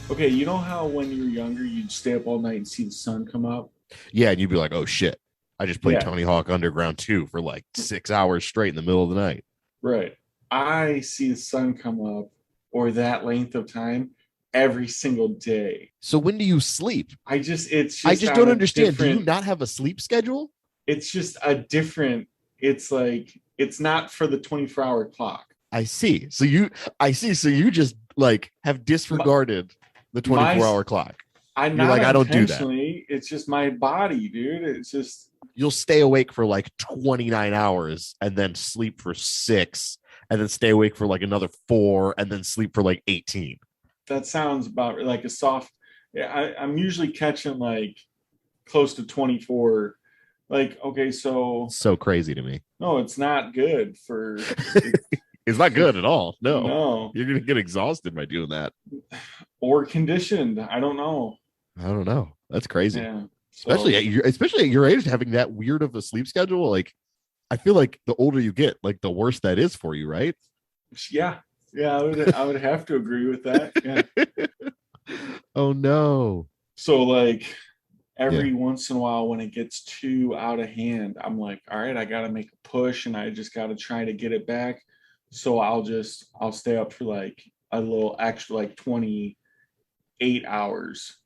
Okay, you know how when you were younger, you'd stay up all night and see the sun come up? Yeah, and you'd be like, oh shit, I just played Yeah, Tony Hawk Underground 2 for like 6 hours straight in the middle of the night. right. I see the sun come up or that length of time every single day. So when do you sleep? It's I just just on don't a understand. Do you different, not have a sleep schedule? it's just a different, it's like, it's not for the 24-hour clock. I see. So you I see. So you just like have My, disregarded the my 24-hour clock. I You're not like, I don't do that. intentionally, it's just my body, dude. It's just, You'll stay awake for like 29 hours and then sleep for 6 and then stay awake for like another 4 and then sleep for like 18. that sounds about like a soft, yeah, I'm usually catching like close to 24. Like, okay, so So crazy to me. no, it's not good for it It's not for good at all. No. no, You're going to get exhausted by doing that. or conditioned. I don't know. I don't know. That's crazy. Yeah. Especially So especially at your age having that weird of a sleep schedule. Like I feel like the older you get, like the worse that is for you, right? yeah. Yeah, I would have to agree with that. Yeah. Oh no. So like Yeah. every once in a while when it gets too out of hand, I'm like, all right, I gotta make a push and I just gotta try to get it back. So I'll stay up for like a little extra like 28 hours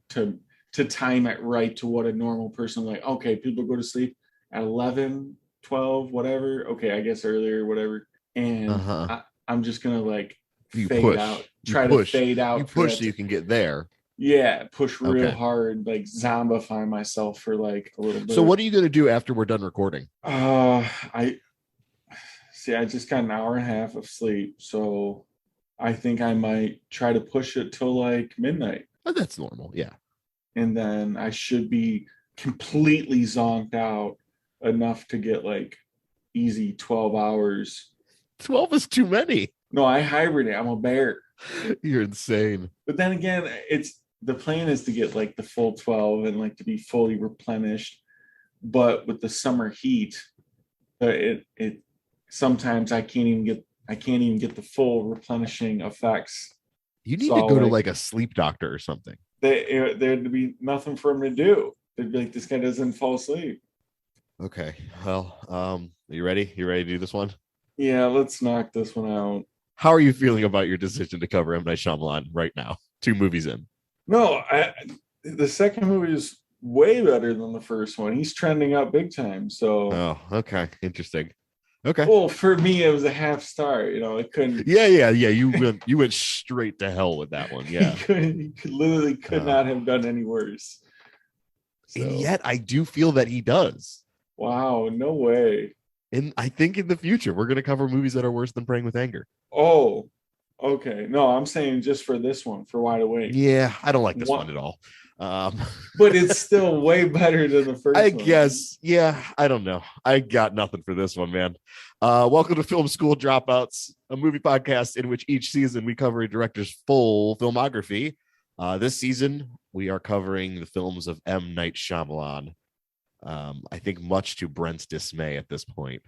to to time it right to what a normal person like, okay, people go to sleep at 11, 12, whatever. Okay, I guess earlier, whatever. And Uh-huh. I'm just gonna like You fade out, push. You try to push. fade You out for push that so to, you can get there. yeah, push real Okay. hard, like zombify myself for like a little So bit. what are you going to do after we're done recording? I see, I just got an hour and a half of sleep, so I think I might try to push it till like midnight, Oh, that's normal. Yeah. and then I should be completely zonked out enough to get like easy 12 hours. 12 is too many. No, I hibernate. I'm a bear. You're insane. But then again, it's the plan is to get like the full 12 and like to be fully replenished. But with the summer heat, it sometimes I can't even get the full replenishing effects. You need So to I'll go to like like a sleep doctor or something. there'd be nothing for him to do. They'd be like, this guy doesn't fall asleep. Okay. Well, are you ready? You ready to do this one? Yeah, let's knock this one out. How are you feeling about your decision to cover M. Night Shyamalan right now? 2 movies in. No, the second movie is way better than the first one. He's trending up big time. So, Oh, okay. Interesting. Okay. well, for me, it was a half star. You know, it couldn't. Yeah, yeah, yeah. You went straight to hell with that one. He Yeah. could. He could literally could Uh, not have done any worse. and So, yet I do feel that he does. wow, no way. And I think in the future we're gonna cover movies that are worse than Praying with Anger. Oh, okay. No, I'm saying just for this one, for Wide Awake. Yeah, I don't like this one What? at all. Um, But it's still way better than the I first one. guess, yeah, I don't know. I got nothing for this one, man. Welcome to Film School Dropouts, a movie podcast in which each season we cover a director's full filmography. This season, we are covering the films of M. Night Shyamalan. I think much to Brent's dismay at this point.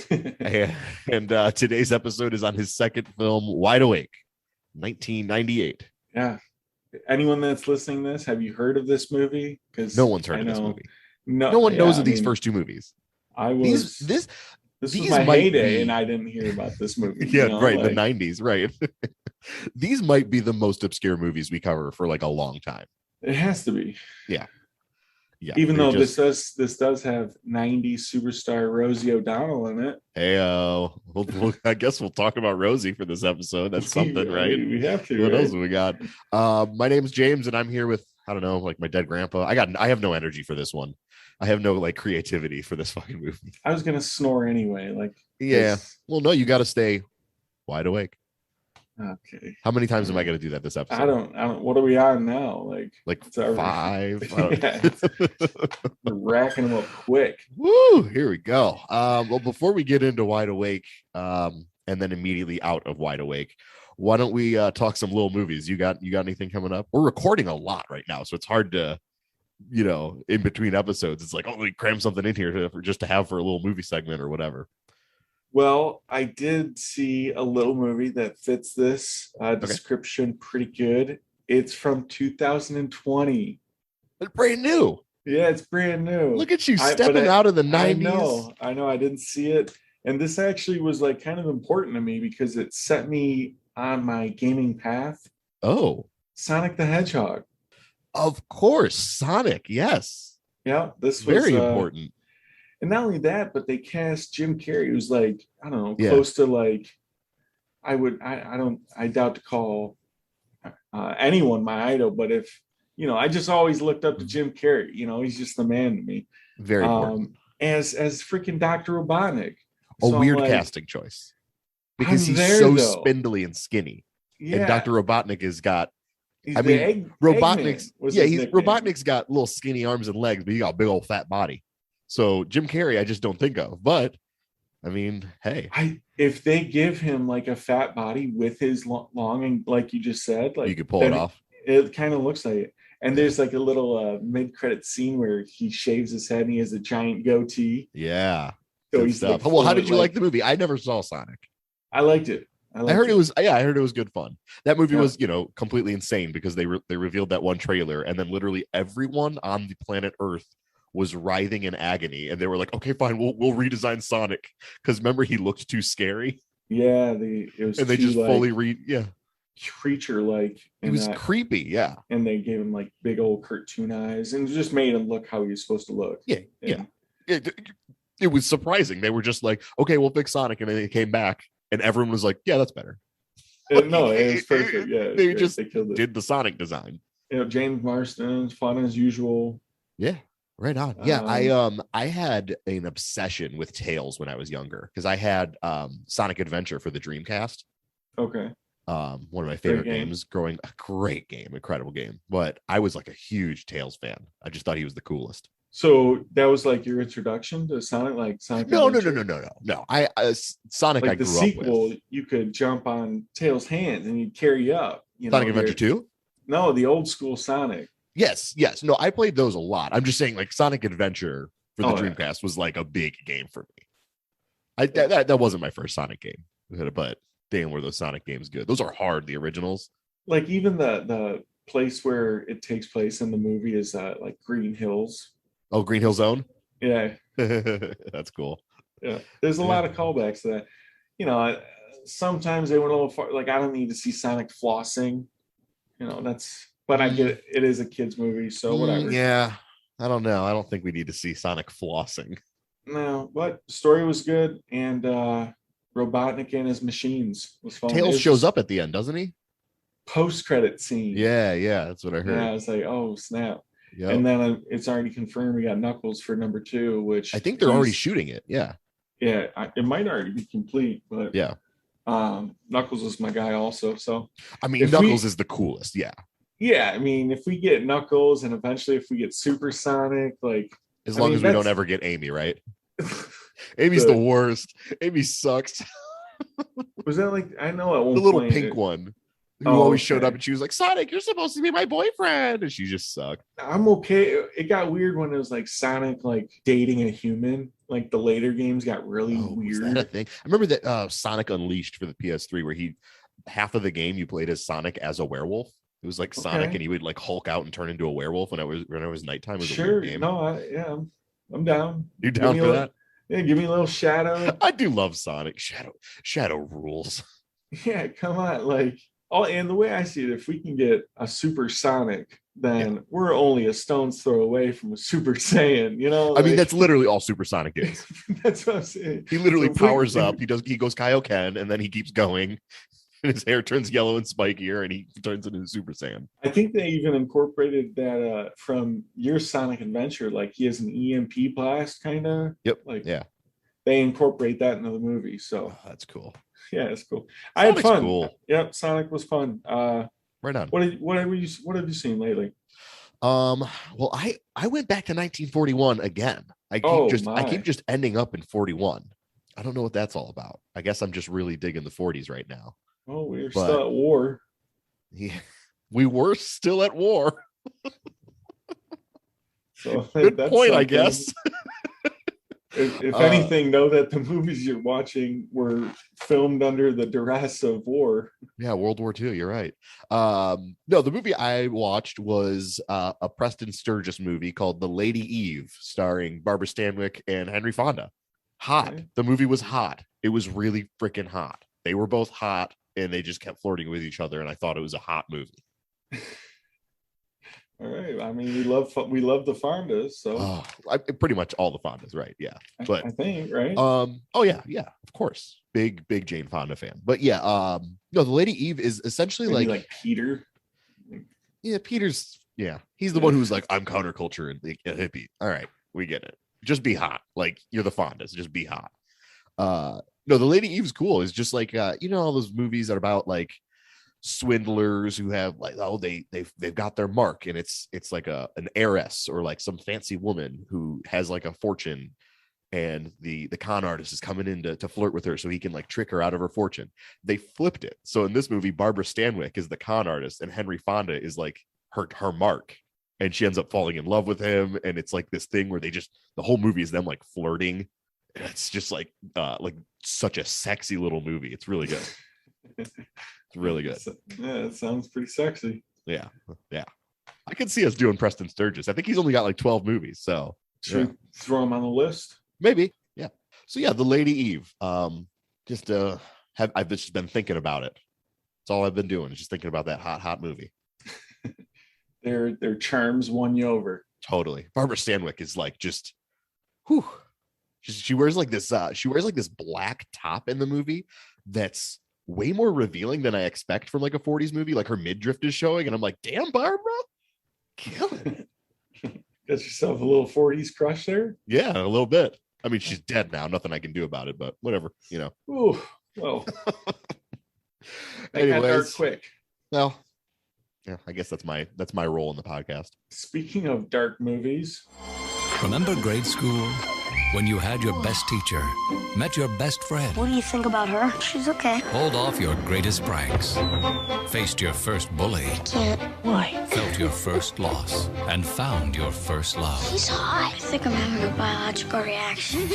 And today's episode is on his second film, Wide Awake, 1998. Yeah. Anyone that's listening to this, have you heard of this movie? No Because one's heard I of this know, movie. No no, one yeah, knows I of these mean, first 2 movies. I These was, this was these my might heyday and be I didn't hear about this movie, yeah, right, in the like, 90s, right. These might be the most obscure movies we cover for like a long time. it has to be. Yeah. Yeah. Even They're though just this does have 90s superstar Rosie O'Donnell in it. hey I guess we'll talk about Rosie for this episode. That's something, right? We have to, What else right? do we got? My name's James and I'm here with I don't know, like my dead grandpa. I have no energy for this one. I have no like creativity for this fucking movie. I was gonna snore anyway, like, Yeah. because Well, no, you got to stay wide awake. okay. How many All times am I right. going to do that this episode? I don't. What are we on now? Like, Like it's our, 5? I yeah, we're racking them up quick. Woo! Here we go. Well, before we get into Wide Awake, and then immediately out of Wide Awake, why don't we talk some little movies? You got anything coming up? We're recording a lot right now, so it's hard to, in between episodes, it's like, oh, we cram something in here just to have for a little movie segment or whatever. Well, I did see a little movie that fits this Okay. description pretty good. It's from 2020. It's brand new. Yeah, it's brand new. Look at you I but stepping out of the I 90s. know, I know I didn't see it. And this actually was like kind of important to me because it set me on my gaming path. Oh, Sonic the Hedgehog. of course. Sonic. Yes. Yeah, this was Very important. and not only that, but they cast Jim Carrey, who's like, I don't know, Yeah. close to like I don't I doubt to call anyone my idol, but if I just always looked up to Jim Carrey. He's just the man to me. Very important. As freaking Dr. Robotnik. A So I'm weird like, casting choice because I'm he's there so though. spindly and skinny. And Yeah, Dr. Robotnik has got, he's I the mean, Eggman Robotnik's, was yeah, his he's nickname. Robotnik's got little skinny arms and legs, but he got a big old fat body. So Jim Carrey, I just don't think of. But I mean, hey, If they give him like a fat body with his long and like you just said, you like could pull it then off. it kind of looks like it. And Yeah. there's like a little mid-credit scene where he shaves his head and he has a giant goatee. Yeah. So Good he's like stuff. Well, how full did of you like like the movie? I never saw Sonic. I liked it. I I liked heard it it. was, yeah, I heard it was good fun. That movie Yeah. was, completely insane because they revealed that one trailer, and then literally everyone on the planet Earth was writhing in agony, and they were like, "Okay, fine, we'll redesign Sonic," because remember he looked too scary, Yeah, it was and they too just like yeah, creature like he was creepy, yeah, and they gave him like big old cartoon eyes and just made him look how he was supposed to look. yeah, yeah. And It was surprising. They were just like, "Okay, we'll fix Sonic," and then they came back, and everyone was like, "Yeah, that's better." Like, no, it was perfect. Yeah, it was they great. just They killed it. did the Sonic design. James Marsden's fun as usual. Yeah, right on. Yeah, Um, I had an obsession with Tails when I was younger because I had Sonic Adventure for the Dreamcast. okay, One of my great favorite game. games growing, a great game, incredible game. But I was like a huge Tails fan. I just thought he was the coolest. So that was like your introduction to Sonic, like Sonic No, no, no, Adventure. no, no, no, no. I Sonic I Like the grew up with. sequel, you could jump on Tails' hands and he'd carry you up. Sonic Adventure 2? No, the old school Sonic. Yes, yes. No, I played those a lot. I'm just saying like Sonic Adventure for the Oh yeah. Dreamcast was like a big game for me. That wasn't my first Sonic game, but damn, were those Sonic games good. Those are hard, the originals. Like even the place where it takes place in the movie is like Green Hills. Oh, Green Hill Zone? Yeah, That's cool. yeah. There's a Yeah. lot of callbacks to that. Sometimes they went a little far. Like I don't need to see Sonic flossing. That's. But I get it. It is a kids movie, so whatever. Yeah. I don't know. I don't think we need to see Sonic flossing. No, but story was good, and Robotnik and his machines was fun. Tails shows up at the end, doesn't he? Post-credit scene. Yeah, yeah. That's what I heard. Yeah, I was like, oh snap. Yep. And then it's already confirmed we got Knuckles for number 2, which I think they're already shooting it. Yeah. Yeah, it might already be complete, but Yeah. Knuckles is my guy also. So I mean, Knuckles is the coolest. Yeah. yeah, I mean, if we get Knuckles and eventually if we get Super Sonic, like As long as we don't ever get Amy, right? Amy's the the worst. Amy sucks. was that like I know at one The little point pink one who Oh, always showed okay. up and she was like, Sonic, you're supposed to be my boyfriend. And she just sucked. I'm okay. It got weird when it was like Sonic like dating a human. Like the later games got really Was weird. that a thing? I remember that Sonic Unleashed for the PS3 where half of the game you played as Sonic as a werewolf. It was like Sonic and he would like Hulk out and turn into a werewolf when it was nighttime. It was a weird game. No, I'm down. You down for that? Yeah, give me a little Shadow. I do love Sonic. Shadow rules. Yeah, come on. Like and the way I see it, if we can get a Super Sonic, then we're only a stone's throw away from a Super Saiyan, I mean, that's literally all Super Sonic is. That's what I'm saying. He literally powers up. He goes Kaioken and then he keeps going. And his hair turns yellow and spikier and he turns into Super Saiyan. I think they even incorporated that from your Sonic Adventure. Like he has an EMP blast kind of. Yep. Like yeah. They incorporate that into the movie. So that's cool. Yeah, it's cool. Sonic's I had fun. Cool. Yep, Sonic was fun. Right on. What have you seen lately? Well, I went back to 1941 again. I keep just ending up in 41. I don't know what that's all about. I guess I'm just really digging the 40s right now. Oh, we're still at war. Yeah, we were still at war. So Good point, I guess. If anything, know that the movies you're watching were filmed under the duress of war. Yeah, World War II. You're right. No, the movie I watched was a Preston Sturges movie called The Lady Eve, starring Barbara Stanwyck and Henry Fonda. Hot. Okay. The movie was hot. It was really freaking hot. They were both hot, and they just kept flirting with each other, and I thought it was a hot movie. All right. I mean, we love the Fondas, so Pretty much all the Fondas, right? Yeah, but I think right. oh yeah, of course, big Jane Fonda fan. But yeah, no, the Lady Eve is essentially Maybe like Peter. Yeah, Peter's he's the one who's like, I'm counterculture and like, a hippie. All right, we get it. Just be hot, like you're the Fondas. Just be hot. No, the Lady Eve's cool. It's just like all those movies that are about like swindlers who have like they've got their mark, and it's like an heiress or like some fancy woman who has like a fortune, and the con artist is coming in to flirt with her so he can like trick her out of her fortune. They flipped it. So in this movie, Barbara Stanwyck is the con artist and Henry Fonda is like her mark, and she ends up falling in love with him, and it's like this thing where the whole movie is them like flirting. It's just like such a sexy little movie. It's really good. It's really good. Yeah, it sounds pretty sexy. Yeah. I could see us doing Preston Sturges. I think he's only got like 12 movies, so should we throw him on the list? Maybe. Yeah. So yeah, the Lady Eve. I've just been thinking about it. That's all I've been doing, is just thinking about that hot movie. Their charms won you over. Totally. Barbara Stanwyck is like just whew. She wears like this black top in the movie that's way more revealing than I expect from like a 40s movie. Like her midriff is showing, and I'm like, damn, Barbara, killing it. Got yourself a little 40s crush there? Yeah, a little bit. I mean, she's dead now. Nothing I can do about it, but whatever, Ooh, well. Anyways, got dark quick. Well, yeah, I guess that's my role in the podcast. Speaking of dark movies. Remember grade school? When you had your best teacher, met your best friend. What do you think about her? She's okay. Pulled off your greatest pranks. Faced your first bully. I can't. Why? Felt your first loss. And found your first love. He's hot. I think I'm having a biological reaction.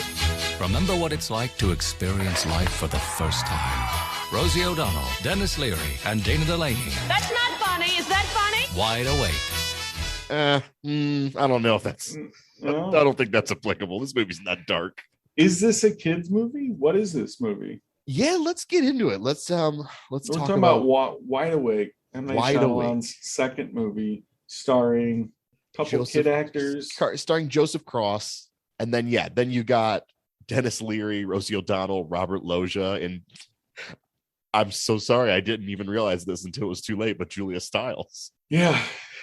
Remember what it's like to experience life for the first time. Rosie O'Donnell, Dennis Leary, and Dana Delaney. That's not funny. Is that funny? Wide Awake. I don't know if that's... No. I don't think that's applicable. This movie's not dark. Is this a kids movie? What is this movie? Yeah, let's get into it. Let's We're talk about Wide Awake. Wide Shyamalan's second movie, starring a couple kid actors, starring Joseph Cross, and then you got Dennis Leary, Rosie O'Donnell, Robert Loggia, and I'm so sorry I didn't even realize this until it was too late, but Julia Stiles. Yeah.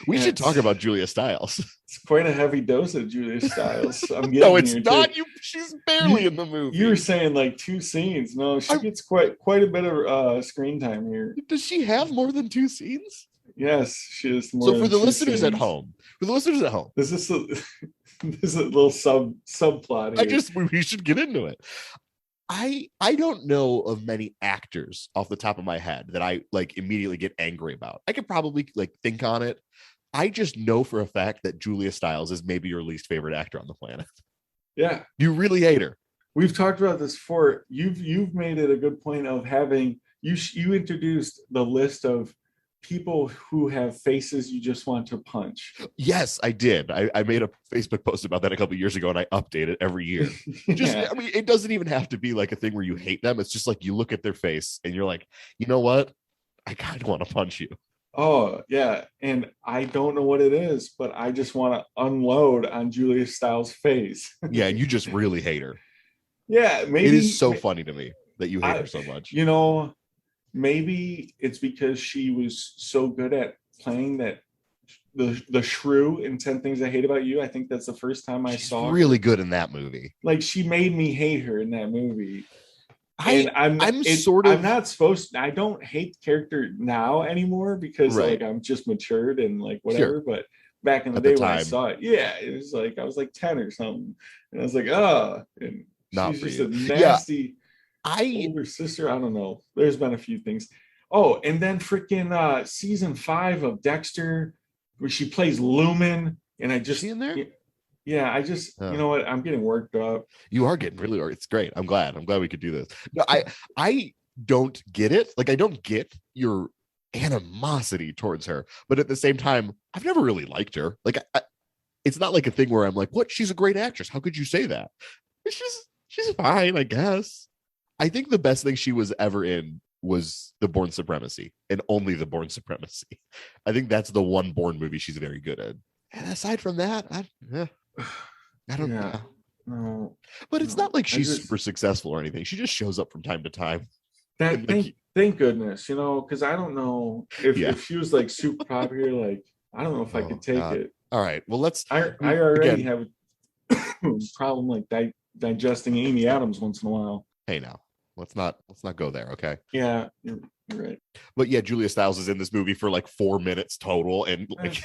We should talk about Julia Stiles. It's quite a heavy dose of Julia Stiles. No, it's not. She's barely in the movie. You were saying like 2 scenes. No, she gets quite a bit of screen time here. Does she have more than 2 scenes? Yes, she is. So for the listeners at home, this is a little subplot here. We should get into it. I don't know of many actors off the top of my head that I like immediately get angry about. I could probably like think on it. I just know for a fact that Julia Stiles is maybe your least favorite actor on the planet. Yeah. You really hate her. We've talked about this before. You've made it a good point of having you introduced the list of people who have faces you just want to punch. Yes, I did. I made a Facebook post about that a couple of years ago, and I update it every year. I mean, it doesn't even have to be like a thing where you hate them. It's just like you look at their face and you're like, you know what? I kind of want to punch you. Oh, yeah. And I don't know what it is, but I just want to unload on Julia Stiles' face. Yeah, and you just really hate her. Yeah, maybe. It is so funny to me that you hate her so much. Maybe it's because she was so good at playing that the shrew in 10 Things I Hate About You. I think that's the first time She's saw really her. Good in that movie. Like, she made me hate her in that movie. I'm not supposed to, I don't hate the character now anymore because like I'm just matured and like whatever. Sure. But back in the day when I saw it, it was like I was like 10 or something, and I was like, and not she's for just you. a nasty older sister. I don't know. There's been a few things. Oh, and then freaking season 5 of Dexter, where she plays Lumen, and I just is she in there? Yeah, I just, Yeah. you know what? I'm getting worked up. You are getting really. It's great. I'm glad. I'm glad we could do this. No, I don't get it. Like I don't get your animosity towards her, but at the same time, I've never really liked her. Like it's not like a thing where I'm like, what? She's a great actress. How could you say that? She's fine, I guess. I think the best thing she was ever in was the Born Supremacy, and only the Born Supremacy. I think that's the one Bourne movie she's very good at. And aside from that, I don't know. Yeah. No. But it's No, not like I she's just- super successful or anything. She just shows up from time to time. That And, like, thank goodness, because I don't know if, Yeah. if she was like super popular, like I don't know if I Oh, could take God. it. All right. Well, let's. I already again, have a problem like digesting Amy Adams once in a while. hey, now let's not go there. Okay. Yeah, you're right. But yeah, Julia Stiles is in this movie for like 4 minutes total, and like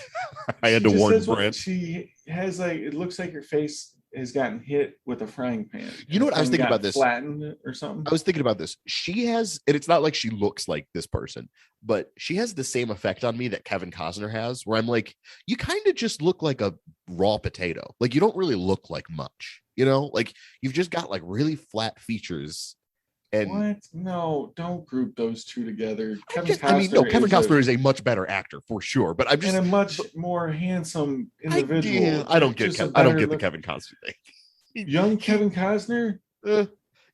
I had She to just warn says what- Brent. She has like it looks like her face has gotten hit with a frying pan. You know what I was Something thinking got about this? Flattened or something. I was thinking about this. She has, and it's not like she looks like this person, but she has the same effect on me that Kevin Costner has, where I'm like, you kind of just look like a raw potato. Like you don't really look like much, like you've just got like really flat features. And What? No, don't group those two together. Kevin Costner is a much better actor for sure, but I'm just and a much more handsome individual. I don't get Just a I don't better get the look- Kevin Costner thing. young Kevin Costner.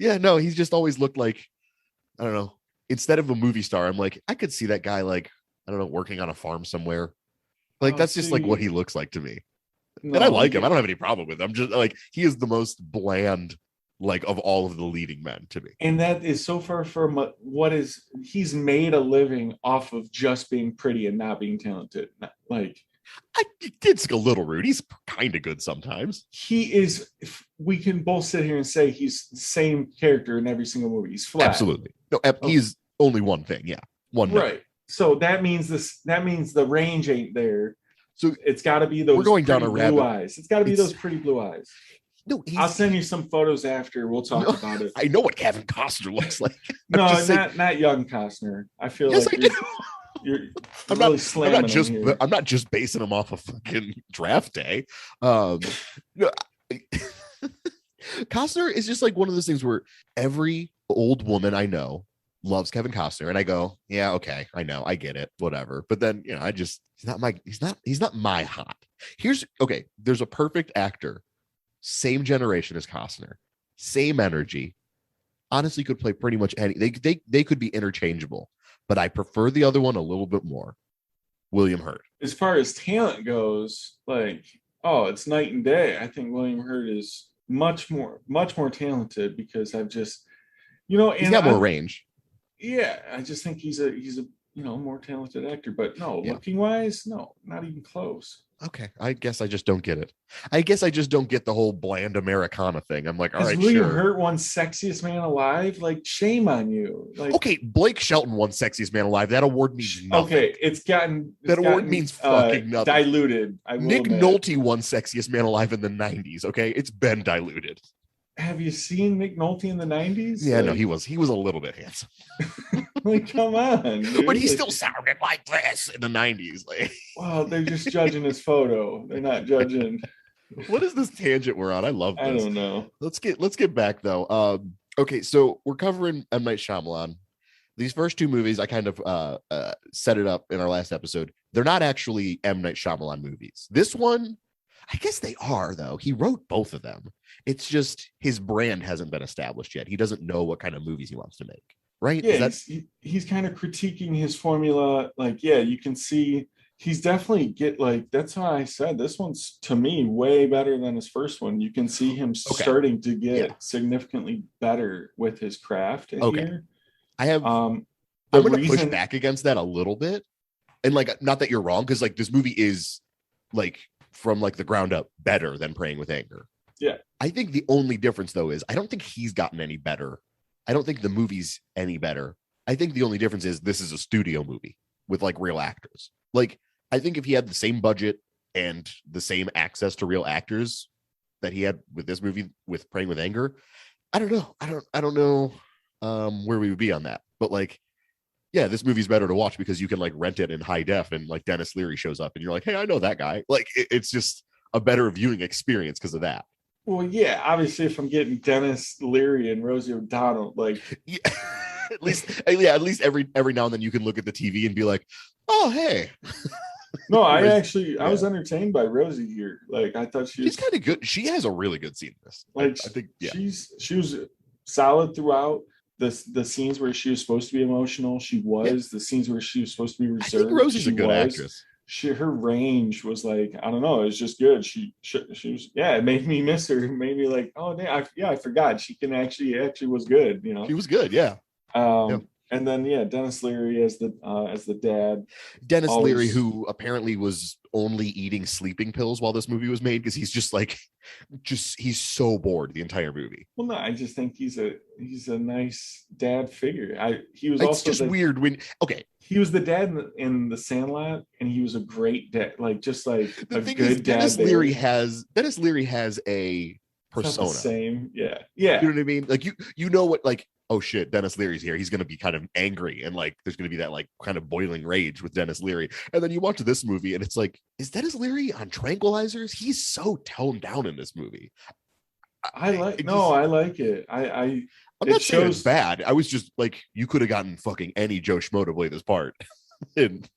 Yeah, no, he's just always looked like, I don't know. Instead of a movie star, I'm like, I could see that guy like, I don't know, working on a farm somewhere. Like that's just like what he looks like to me. And I like him. I don't have any problem with him. I'm just like, he is the most bland, like of all of the leading men to me. And that is so far from what is he's made a living off of just being pretty and not being talented. Like It's a little rude. He's kind of good sometimes. he is. We can both sit here and say he's the same character in every single movie. He's flat. Absolutely. No, he's only one thing. Yeah, one note. Right. So that means this. That means the range ain't there. So it's got to be those. We're going down a blue rabbit. eyes. It's got to be those pretty blue eyes. No, I'll send you some photos after. We'll talk about it. I know what Kevin Costner looks like. No, not young Costner. I feel Yes, like I do. you're I'm really not, slamming I'm not just him here. I'm not just basing him off of fucking draft day. No, Costner is just like one of those things where every old woman I know loves Kevin Costner, and I go, yeah, okay, I know, I get it, whatever. But then he's not my hot. There's a perfect actor, same generation as Costner, same energy. Honestly, could play pretty much any. They could be interchangeable, but I prefer the other one a little bit more. William Hurt. As far as talent goes, it's night and day. I think William Hurt is much more talented because I've just, He's got more range. Yeah, I just think he's a more talented actor. But no, looking wise, no, not even close. Okay, I guess I just don't get it. I guess I just don't get the whole bland Americana thing. I'm like, all right, William sure. Hurt won Sexiest Man Alive? Like, shame on you. Like, okay, Blake Shelton won Sexiest Man Alive. That award means nothing. Okay, that award means fucking nothing. Diluted. Nick Nolte won Sexiest Man Alive in the 90s. Okay, it's been diluted. Have you seen Nick Nolte in the 90s? Yeah, no, he was a little bit handsome. Like, come on, dude. But he still sounded like this in the 90s. Like, well, they're just judging his photo. They're not judging. What is this tangent we're on? I love this. I don't know. Let's get back though. Okay, so we're covering M. Night Shyamalan. These first two movies, I kind of set it up in our last episode. They're not actually M. Night Shyamalan movies. This one, I guess they are, though. He wrote both of them. It's just his brand hasn't been established yet. He doesn't know what kind of movies he wants to make, right? Yeah, he's kind of critiquing his formula. Like, yeah, you can see he's definitely that's why I said this one's, to me, way better than his first one. You can see him starting to get significantly better with his craft here. I have I'm going to push back against that a little bit. And not that you're wrong, because this movie is from the ground up better than Praying with Anger. Yeah. I think the only difference though is I don't think he's gotten any better. I don't think the movie's any better. I think the only difference is this is a studio movie with real actors. I think if he had the same budget and the same access to real actors that he had with this movie with Praying with Anger, I don't know. I don't know where we would be on that. But yeah, this movie's better to watch because you can rent it in high def and Dennis Leary shows up and you're like, hey, I know that guy. It's just a better viewing experience because of that. Well, yeah, obviously, if I'm getting Dennis Leary and Rosie O'Donnell, like, Yeah, at least every now and then you can look at the TV and be like, oh, hey. no, I Yeah. was entertained by Rosie here. Like, I thought She's kind of good. She has a really good scene in this. like, I think, yeah. she was solid throughout. The scenes where she was supposed to be emotional, she was. The scenes where she was supposed to be reserved, I think Rosie's a good actress. Her range was like, I don't know, it was just good. She was, yeah, it made me miss her. It made me like, oh damn, I forgot she can actually was good, you know. She was good, yeah. And then Dennis Leary as the dad. Dennis Leary, who apparently was only eating sleeping pills while this movie was made, because he's he's so bored the entire movie. Well, no, I just think he's a nice dad figure. It's also just weird when he was the dad in the Sandlot, and he was a great dad, like just like the thing good is, dad. Dennis Leary has a persona. Same, yeah. You know what I mean? Like you know what, like, oh shit, Dennis Leary's here. He's gonna be kind of angry, and like there's gonna be that like kind of boiling rage with Dennis Leary. And then you watch this movie, and it's like, is Dennis Leary on tranquilizers? He's so toned down in this movie. I like it. I'm not saying it's bad. I was just like, you could have gotten fucking any Joe Schmo to play this part. And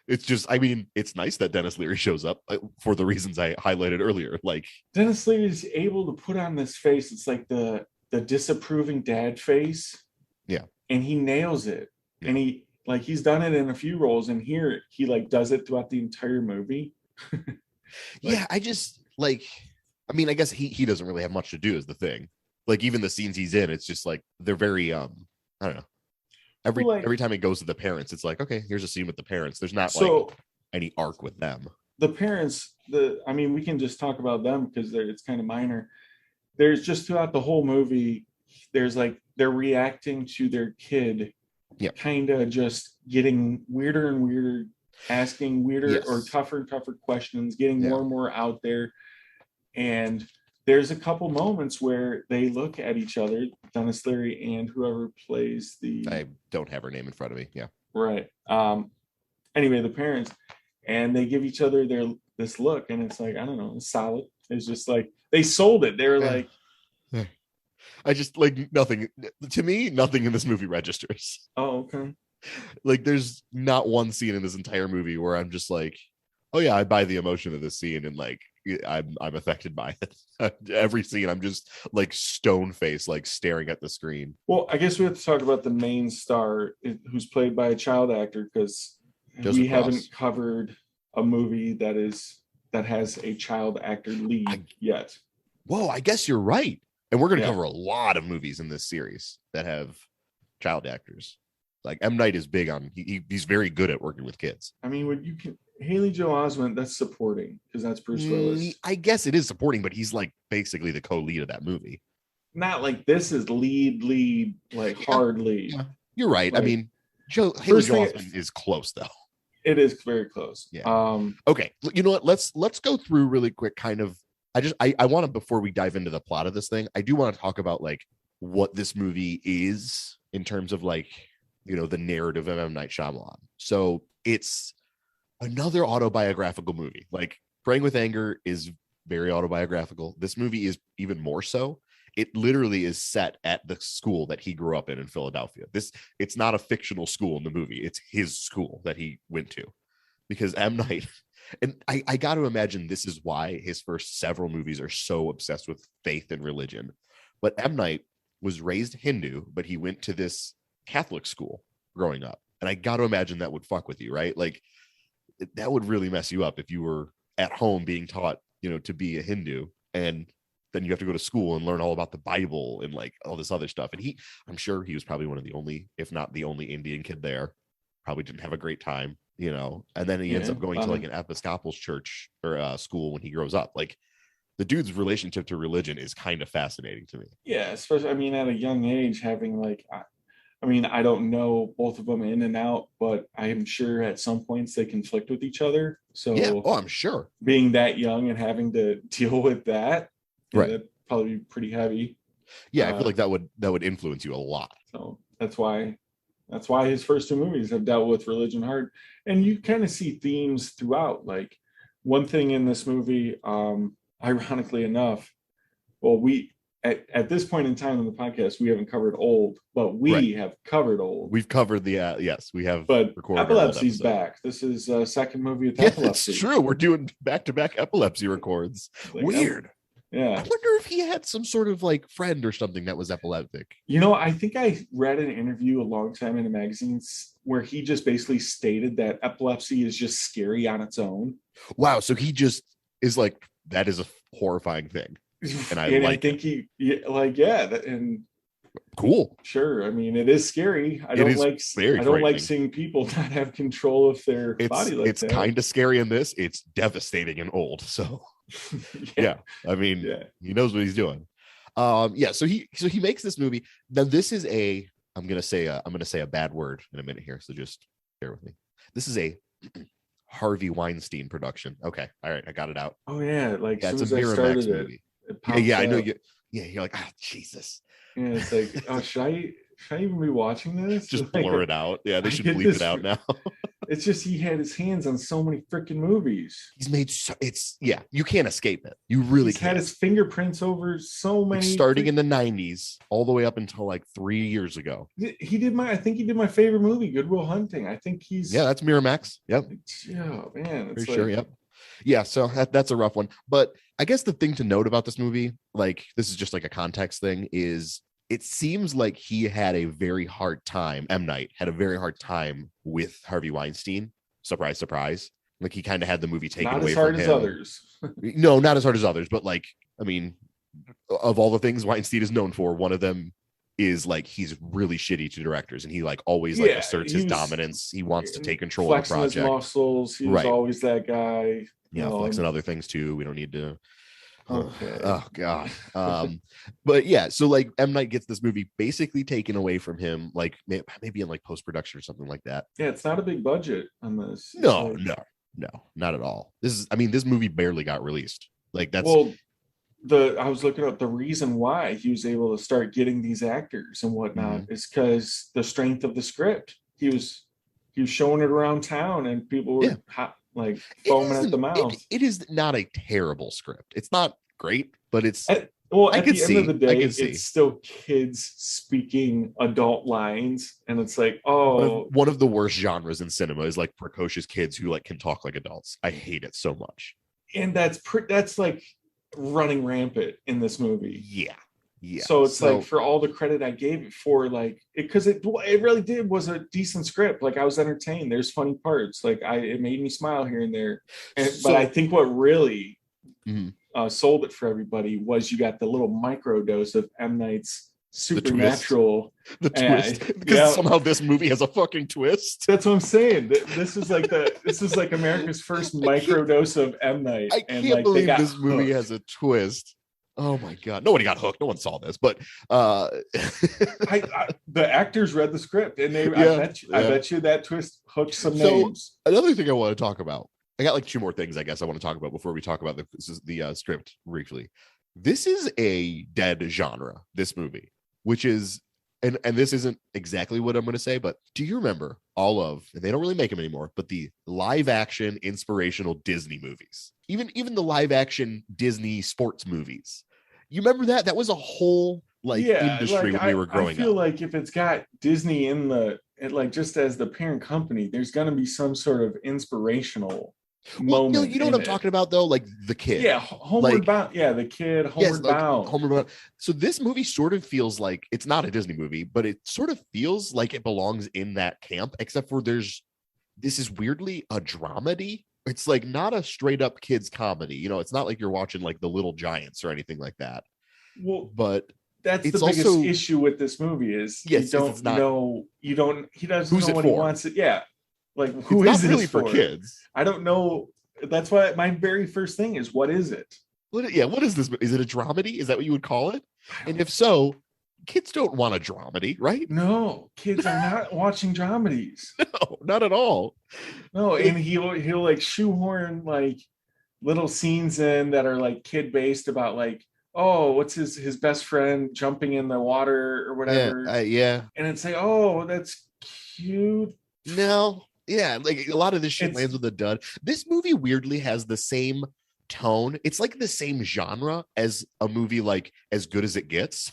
it's just, I mean, it's nice that Dennis Leary shows up for the reasons I highlighted earlier. Like, Dennis Leary is able to put on this face. It's like the disapproving dad face. Yeah. And he nails it. Yeah. And he's done it in a few roles, and here he like does it throughout the entire movie. Yeah, I just like, I mean, I guess he doesn't really have much to do is the thing. Like, even the scenes he's in, it's just like they're very I don't know. Every time it goes to the parents, it's like, okay, here's a scene with the parents. There's not like any arc with them. The parents, I mean, we can just talk about them because it's kind of minor. There's just throughout the whole movie, there's like they're reacting to their kid, kind of just getting weirder and weirder, asking weirder or tougher and tougher questions, getting more and more out there. And there's a couple moments where they look at each other, Dennis Leary and whoever plays I don't have her name in front of me. Yeah. Right. Anyway, the parents, and they give each other this look, and it's like, I don't know, it's solid. It's just like they sold it. They were like, I just like nothing to me. Nothing in this movie registers. Oh, okay. Like, there's not one scene in this entire movie where I'm just like, oh yeah, I buy the emotion of this scene, and like I'm affected by it. Every scene, I'm just like stone faced, like staring at the screen. Well, I guess we have to talk about the main star, who's played by a child actor, because we haven't covered a movie that has a child actor lead yet. Whoa, I guess you're right. And we're going to cover a lot of movies in this series that have child actors. Like, M. Night is big on, he's very good at working with kids. I mean, Haley Joel Osment, that's supporting, because that's Bruce Willis. I guess it is supporting, but he's like basically the co-lead of that movie. Not like this is lead, like hard lead. Yeah. You're right. Like, I mean, Haley Joel Osment is close though. It is very close. Yeah. Okay. You know what? Let's go through really quick. Kind of. I want to, before we dive into the plot of this thing, I do want to talk about like what this movie is in terms of like, you know, the narrative of M. Night Shyamalan. So it's another autobiographical movie. Like, Praying with Anger is very autobiographical. This movie is even more so. It literally is set at the school that he grew up in Philadelphia. It's not a fictional school in the movie. It's his school that he went to, because M. Night, and I got to imagine this is why his first several movies are so obsessed with faith and religion. But M. Night was raised Hindu, but he went to this Catholic school growing up. And I got to imagine that would fuck with you, right? Like, that would really mess you up if you were at home being taught, you know, to be a Hindu, and then you have to go to school and learn all about the Bible and like all this other stuff. And I'm sure he was probably one of the only, if not the only, Indian kid there. Probably didn't have a great time, you know. And then he ends up going to like an Episcopal church or school when he grows up. Like, the dude's relationship to religion is kind of fascinating to me. Yeah, especially, I mean, at a young age, having like, I mean, I don't know both of them in and out, but I am sure at some points they conflict with each other. So yeah, I'm sure. Being that young and having to deal with that, right, that'd probably be pretty heavy. Yeah, I feel like that would influence you a lot. So that's why his first two movies have dealt with religion hard, and you kind of see themes throughout. Like, one thing in this movie, ironically enough, well, we at this point in time in the podcast, we haven't covered old, but we have covered old. We've covered the yes, we have. But recorded our old epilepsy's episode. back. This is second movie with Yeah, epilepsy. it's true. We're doing back-to-back epilepsy records. Like, Weird. I Yeah. wonder if he had some sort of like friend or something that was epileptic. You know, I think I read an interview a long time in the magazines where he just basically stated that epilepsy is just scary on its own. Wow. So he just is like, that is a horrifying thing. And I like think and cool. sure. I mean, it is scary. I It don't is like very I don't like frightening. seeing people not have control of their body like It's that. kind of scary in this. It's devastating and old. So yeah. I mean, Yeah. he knows what he's doing. Yeah. So he makes this movie. Now this is I'm gonna say a bad word in a minute here. So just bear with me. This is a Harvey Weinstein production. Okay. All right. I got it out. Oh yeah, like Yeah, as it's soon a as I started Miramax it, movie. it Yeah, popped I know up. you. Yeah, you're like, Jesus. Yeah, it's like, oh, should I even be watching this? Just Like, blur it out. Yeah, they I should get bleep this it out now. It's just he had his hands on so many freaking movies. He's made you can't escape it. You really He's had can't. his fingerprints over so Like, many. starting in the 90s all the way up until like 3 years ago. I think he did my favorite movie, Good Will Hunting. I think he's Yeah, that's Miramax. Yep. Yeah, man. It's Pretty sure. Yep. Yeah, so that's a rough one. But I guess the thing to note about this movie, like this is just like a context thing, is it seems like he had a very hard time. M. Night had a very hard time with Harvey Weinstein. Surprise, surprise. Like he kind of had the movie taken not away as hard from as him. others. No, not as hard as others, but like, I mean, of all the things Weinstein is known for, one of them is like he's really shitty to directors, and he like always like asserts his dominance. He wants to take control of the flexing his project. muscles. He was always that guy. Yeah, flexing other things too. We don't need to. Okay. Oh god. But yeah, so like M. Night gets this movie basically taken away from him, like maybe in like post-production or something like that. Yeah, it's not a big budget on this. It's No, like- no, not at all. This movie barely got released. Like that's well, I was looking up the reason why he was able to start getting these actors and whatnot is because the strength of the script. He was showing it around town, and people were like foaming at the mouth. It is not a terrible script. It's not great, but it's At the end of the day, it's still kids speaking adult lines, and it's like, one of the worst genres in cinema is like precocious kids who like can talk like adults. I hate it so much. And that's like running rampant in this movie. Yeah. So it's like, for all the credit I gave it for, like, because it really did was a decent script. Like I was entertained. There's funny parts. Like it made me smile here and there. But I think what really sold it for everybody was you got the little micro dose of M. Night's supernatural. The twist. Because somehow this movie has a fucking twist. That's what I'm saying. This is like America's first micro dose of M. Night. I can't believe this movie has a twist. Oh my god! Nobody got hooked. No one saw this, but the actors read the script, and I bet you that twist hooked some names. Another thing I want to talk about. I got like two more things I guess I want to talk about before we talk about the script briefly. This is a dead genre. This movie, which is and this isn't exactly what I'm going to say, but do you remember all of? And they don't really make them anymore, but the live action inspirational Disney movies, even the live action Disney sports movies. You remember that? That was a whole industry when we were growing up. I feel like if it's got Disney in just as the parent company, there's going to be some sort of inspirational moment. You know what I'm talking about though? Like the kid. Yeah, Homeward Bound. Yeah, the kid, Homeward Bound. Homeward Bound. So this movie sort of feels like it's not a Disney movie, but it sort of feels like it belongs in that camp, except for this is weirdly a dramedy. It's like not a straight up kids comedy. You know, it's not like you're watching like The Little Giants or anything like that. Well, but that's the biggest issue with this movie is he doesn't know what he wants it. Yeah. Like who is this really for kids? I don't know. That's why my very first thing is, what is it? What is this? Is it a dramedy? Is that what you would call it? And if so, kids don't want a dramedy, right? No, kids are not watching dramedies. No, not at all. No, and he'll like shoehorn like little scenes in that are like kid based about like, oh, what's his best friend jumping in the water or whatever. Yeah. And it's like, oh, that's cute. No. Yeah, like a lot of this shit It's- lands with a dud. This movie weirdly has the same tone. It's like the same genre as a movie like As Good as It Gets,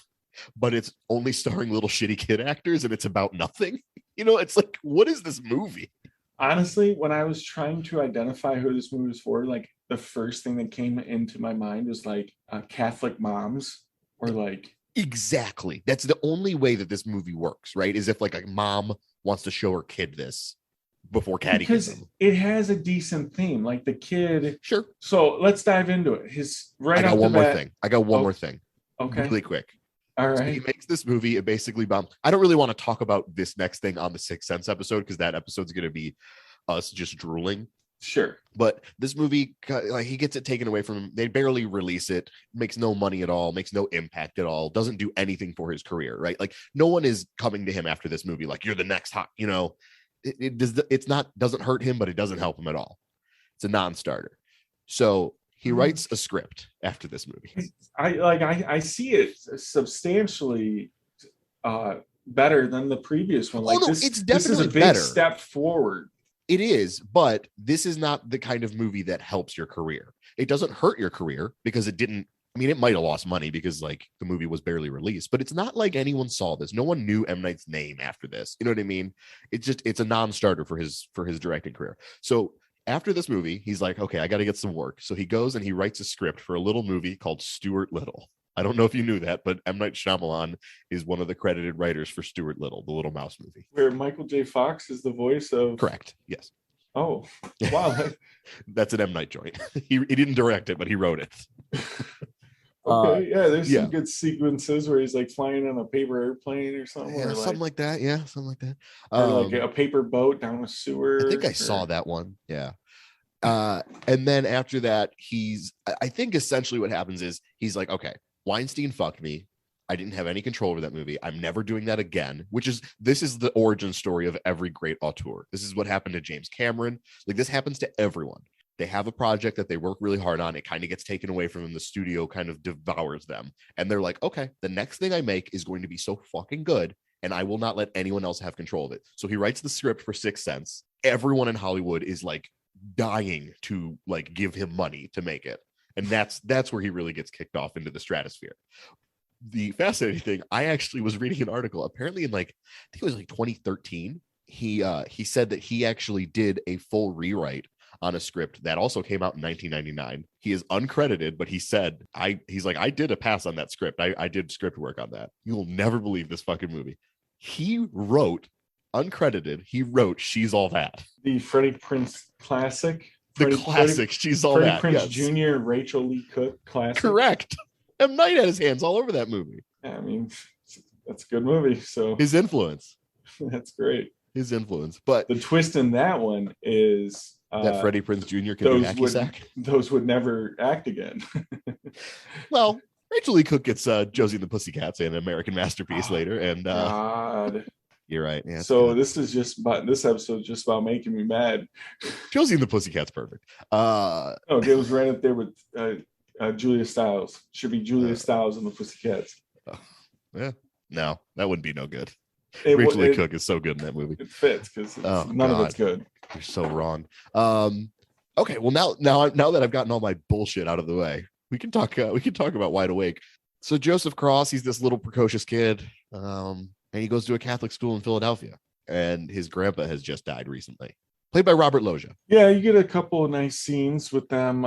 but it's only starring little shitty kid actors and it's about nothing. You know, it's like, what is this movie? Honestly, when I was trying to identify who this movie was for, like the first thing that came into my mind was like Catholic moms or like Exactly. That's the only way that this movie works, right? Is if like a mom wants to show her kid this before because catechism. it has a decent theme. Like the kid. Sure. So let's dive into it. His right I got off one the more bat. thing. I got one Oh, more thing. Okay. Really quick. All So right. he makes this movie. It basically bombs. I don't really want to talk about this next thing on the Sixth Sense episode because that episode's going to be us just drooling. Sure. But this movie, like, he gets it taken away from him. They barely release it. Makes no money at all. Makes no impact at all. Doesn't do anything for his career. Right? Like no one is coming to him after this movie. Like you're the next hot. You know, it's not doesn't hurt him, but it doesn't help him at all. It's a non-starter. So he writes a script after this movie. I see it substantially better than the previous one. Like no, this, it's this is a definitely big better. step forward. It is, but this is not the kind of movie that helps your career. It doesn't hurt your career because it didn't. I mean, it might have lost money because like the movie was barely released, but it's not like anyone saw this. No one knew M. Night's name after this. You know what I mean? It's a non-starter for his directing career. So after this movie, he's like, okay, I got to get some work. So he goes and he writes a script for a little movie called Stuart Little. I don't know if you knew that, but M. Night Shyamalan is one of the credited writers for Stuart Little, the Little Mouse movie. Where Michael J. Fox is the voice of. Correct. Yes. Oh, wow. That's an M. Night joint. He didn't direct it, but he wrote it. Okay, yeah, there's yeah. some good sequences where he's like flying on a paper airplane or something. Yeah, or something like that. Yeah, something like that. or like a paper boat down a sewer. I think I saw that one. Yeah. And then after that, I think essentially what happens is he's like, okay, Weinstein fucked me. I didn't have any control over that movie. I'm never doing that again, this is the origin story of every great auteur. This is what happened to James Cameron. Like this happens to everyone. They have a project that they work really hard on. It kind of gets taken away from them. The studio kind of devours them. And they're like, okay, the next thing I make is going to be so fucking good. And I will not let anyone else have control of it. So he writes the script for Sixth Sense. Everyone in Hollywood is like dying to like give him money to make it. And that's where he really gets kicked off into the stratosphere. The fascinating thing, I actually was reading an article, apparently in like, I think it was like 2013. He said that he actually did a full rewrite on a script that also came out in 1999. He is uncredited, but he said, he's like, I did a pass on that script. I did script work on that. You will never believe this fucking movie. He wrote, uncredited, he wrote She's All That. The Freddie Prinze classic. The classic She's All Freddie That. Prinze Yes. Jr. and Rachel Lee Cook classic. Correct. M. Night had his hands all over that movie. Yeah, I mean, that's a good movie. So His influence. that's great. His influence. But The twist in that one is that Freddie Prinze Jr. can do hacky sack. Those would never act again. Well, Rachel Lee Cook gets Josie and the Pussycats and American Masterpiece later, and God. you're right. Yeah, So this episode is just about making me mad. Josie and the Pussycats, perfect. Oh, it was right up there with Julia Stiles. Should be Julia Stiles and the Pussycats. Yeah, no, that wouldn't be no good. Rachel Lee Cook is so good in that movie. It fits because none of it's good. You're so wrong. Okay, well now that I've gotten all my bullshit out of the way, we can talk about Wide Awake. So Joseph Cross, he's this little precocious kid, and he goes to a Catholic school in Philadelphia, and his grandpa has just died recently, played by Robert Loggia. Yeah, you get a couple of nice scenes with them.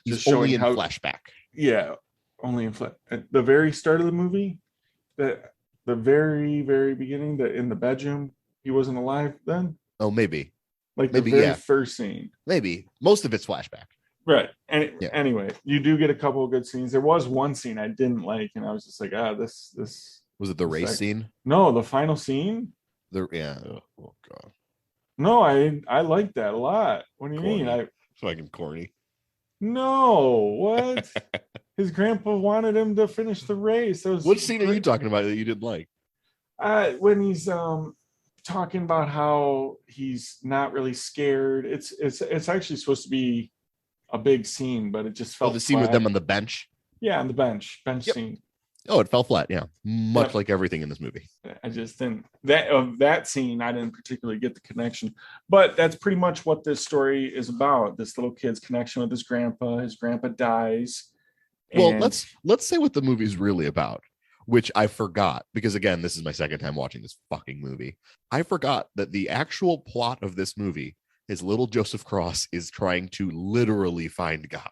He's just showing only in how flashback. Yeah, only in at the very start of the movie. The very, very beginning, in the bedroom, he wasn't alive then. Oh, maybe. Like maybe, the very first scene. Maybe. Most of it's flashback. Right. And anyway, you do get a couple of good scenes. There was one scene I didn't like, and I was just like, this was it the race scene? No, the final scene. Oh god. No, I liked that a lot. What do you mean? Fucking corny. No, what? His grandpa wanted him to finish the race. What scene are you talking about that you didn't like? When he's talking about how he's not really scared. It's actually supposed to be a big scene, but it just felt the scene with them on the bench. Yeah, on the bench Yep. scene. Oh, it fell flat. Yeah. Much Yep. like everything in this movie. I just didn't that scene. I didn't particularly get the connection, but that's pretty much what this story is about. This little kid's connection with his grandpa. His grandpa dies. Well, And let's say what the movie's really about, which I forgot because again, this is my second time watching this fucking movie. I forgot that the actual plot of this movie is little Joseph Cross is trying to literally find God.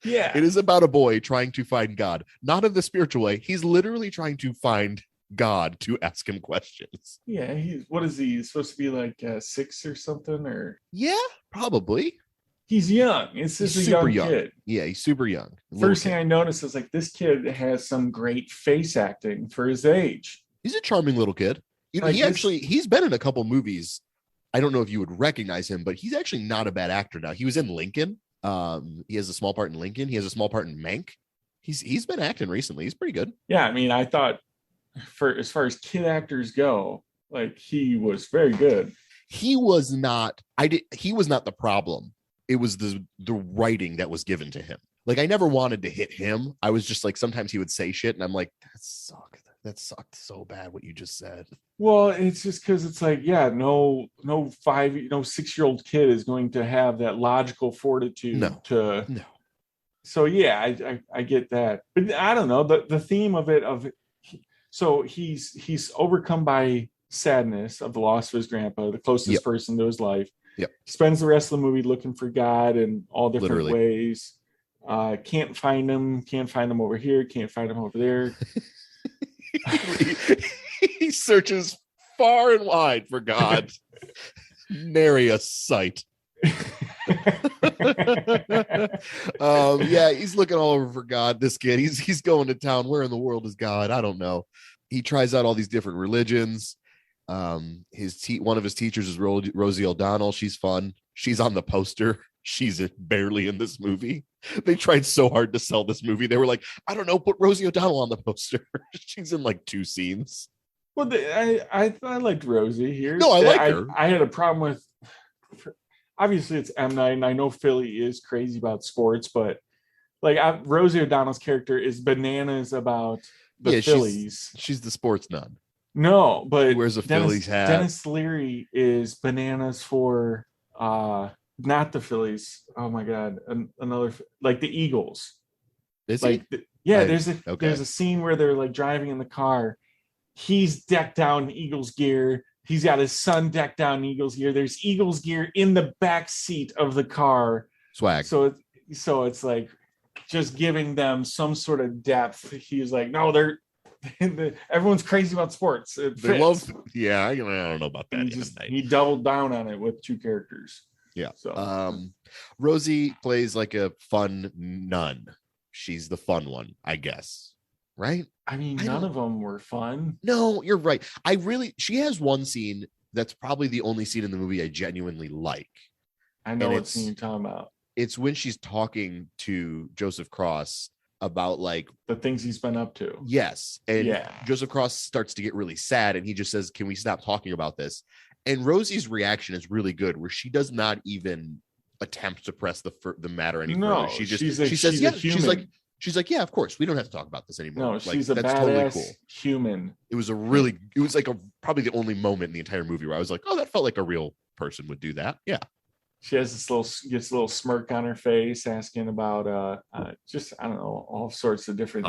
yeah, It is about a boy trying to find God, not in the spiritual way. He's literally trying to find God to ask him questions. yeah. What is he? He's supposed to be like 6 or something, or Yeah, probably. he's young. It's just He's a super young kid. Yeah, he's super young. First thing I noticed is like this kid has some great face acting for his age. He's a charming little kid. You know, Like he's been in a couple movies. I don't know if you would recognize him, but he's actually not a bad actor now. He was in Lincoln. He has a small part in Lincoln. He has a small part in Mank. He's been acting recently. He's pretty good. Yeah, I mean, I thought for as far as kid actors go, like he was very good. He was not the problem. It was the writing that was given to him. Like I never wanted to hit him. I was just like sometimes he would say shit and I'm like, that sucked so bad what you just said. Well, it's just because it's like, yeah, no 6-year-old kid is going to have that logical fortitude No. So yeah, I get that, but I don't know the theme of it. So he's overcome by sadness of the loss of his grandpa, the closest person to his life. Yep. He spends the rest of the movie looking for God in all different ways. Can't find him over here, can't find him over there. He searches far and wide for God. Nary a sight. Yeah, he's looking all over for God. This kid, he's going to town. Where in the world is God? I don't know. He tries out all these different religions. One of his teachers is Rosie O'Donnell. She's fun. She's on the poster. She's barely in this movie. They tried so hard to sell this movie. They were like, I don't know, put Rosie O'Donnell on the poster. She's in like 2 scenes. Well, I liked Rosie here. No, I like her. I had a problem with. Obviously, it's M. Night, and I know Philly is crazy about sports, but like Rosie O'Donnell's character is bananas about the Phillies. She's the sports nun. No, but he wears a Phillies hat. Dennis Leary is bananas for not the Phillies. Oh my God, another like the Eagles. Is like he? There's a scene where they're like driving in the car. He's decked out in Eagles gear. He's got his son decked out in Eagles gear. There's Eagles gear in the back seat of the car. Swag. So it's like just giving them some sort of depth. He's like, no, everyone's crazy about sports. They love. Yeah, I don't know about that. He doubled down on it with 2 characters. Yeah. So Rosie plays like a fun nun. She's the fun one, I guess. Right? I mean, none of them were fun. No, you're right. She has one scene that's probably the only scene in the movie I genuinely like. I know what scene you're talking about. It's when she's talking to Joseph Cross about like the things he's been up to. Yes. And Joseph Cross starts to get really sad and he just says, can we stop talking about this? And Rosie's reaction is really good, where she does not even attempt to press the matter any further. She says, yeah, she's like, yeah, of course, we don't have to talk about this anymore. No, she's a badass totally cool human. It was like probably the only moment in the entire movie where I was like, oh, that felt like a real person would do that. Yeah. She has this little smirk on her face, asking about just I don't know, all sorts of different.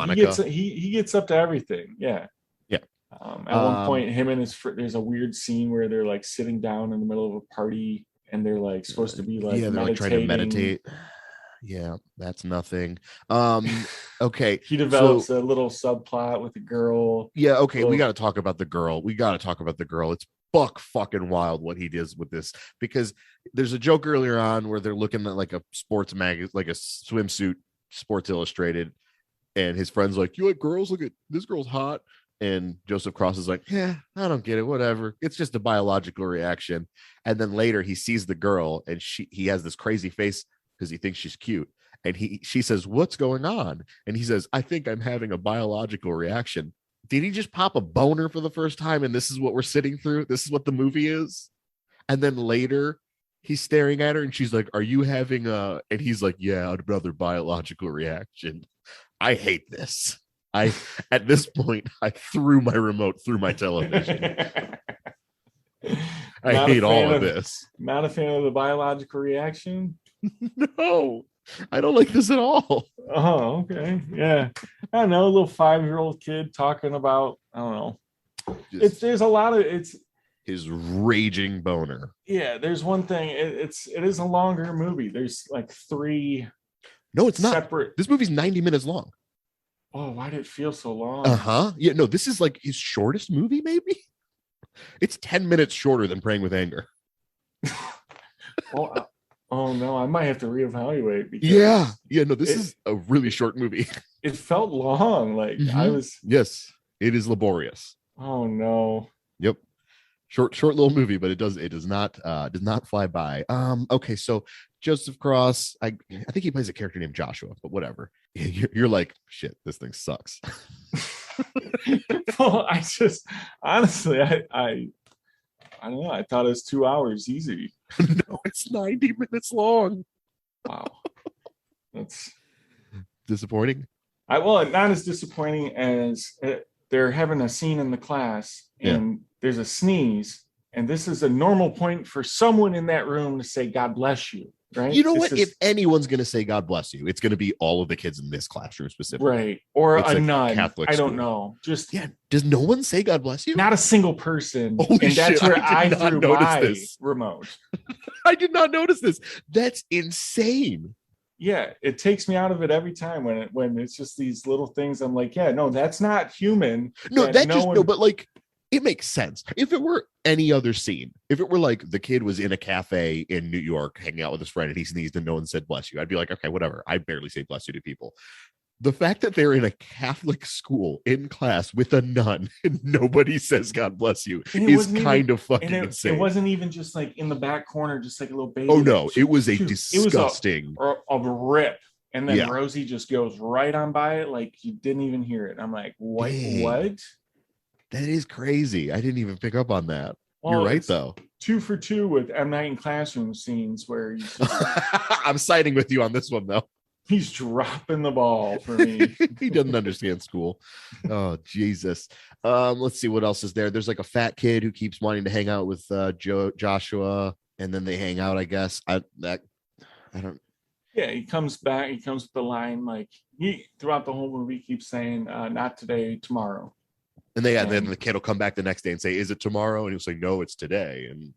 He gets up to everything. Yeah. Yeah. At one point, him and there's a weird scene where they're like sitting down in the middle of a party and they're like supposed to be like they're like trying to meditate. Yeah, that's nothing. Okay. He develops a little subplot with the girl. Yeah, okay. We got to talk about the girl. It's buck fucking wild what he does with this, because there's a joke earlier on where they're looking at like a sports magazine, like a swimsuit, Sports Illustrated, and his friend's like, you like girls? Look at this girl's hot. And Joseph Cross is like, yeah, I don't get it. Whatever. It's just a biological reaction. And then later he sees the girl and he has this crazy face because he thinks she's cute. And she says, what's going on? And he says, I think I'm having a biological reaction. Did he just pop a boner for the first time? And this is what we're sitting through. This is what the movie is. And then later he's staring at her and she's like, are you having and he's like, yeah, another biological reaction. I hate this. At this point, I threw my remote through my television. I hate all of this. Not a fan of the biological reaction. No, I don't like this at all. Oh, okay. Yeah. I don't know. A little 5-year-old kid talking about, I don't know. There's a lot of his raging boner. Yeah, there's one thing. It is a longer movie. There's like 3. No, it's separate. Not. This movie's 90 minutes long. Oh, why did it feel so long? Yeah, no, this is like his shortest movie, maybe. It's 10 minutes shorter than Praying with Anger. Oh no, I might have to reevaluate. Because no, this is a really short movie. It felt long. Like I was. Yes, it is laborious. Oh no. Yep. Short little movie, but it does not fly by. Okay, so Joseph Cross, I think he plays a character named Joshua, but whatever. You're like, shit, this thing sucks. Well, I just honestly, I don't know. I thought it was 2 hours easy. No, it's 90 minutes long. Wow, that's disappointing. Not as disappointing as they're having a scene in the class and there's a sneeze, and this is a normal point for someone in that room to say "God bless you." Right? You know what? If anyone's going to say "God bless you," it's going to be all of the kids in this classroom specifically, right? Or it's a nun. Catholic I don't school. know. Just does no one say "God bless you"? Not a single person. Holy and that's shit, where I threw my remote. I did not notice this. That's insane. Yeah, it takes me out of it every time when it's just these little things. I'm like, yeah, no, that's not human. No, but like, it makes sense. If it were any other scene, if it were like the kid was in a cafe in New York hanging out with his friend and he sneezed and no one said bless you, I'd be like, okay, whatever. I barely say bless you to people. The fact that they're in a Catholic school in class with a nun and nobody says God bless you is kind of fucking insane. It wasn't even just like in the back corner, just like a little baby. Oh no, it was a disgusting. It was a rip. And then Rosie just goes right on by it like you didn't even hear it. I'm like, what? Dang. What? That is crazy. I didn't even pick up on that. Well, you're right, though. 2 for 2 with M. Night in Classroom scenes where I'm siding with you on this one, though. He's dropping the ball for me. He doesn't understand school. Oh, Jesus. Let's see what else is there. There's like a fat kid who keeps wanting to hang out with Joshua, and then they hang out, I guess. I don't. Yeah, he comes back. He comes with the line like he throughout the whole movie keeps saying, "Not today, tomorrow." And then the kid will come back the next day and say, "Is it tomorrow?" And he'll say, "No, it's today." And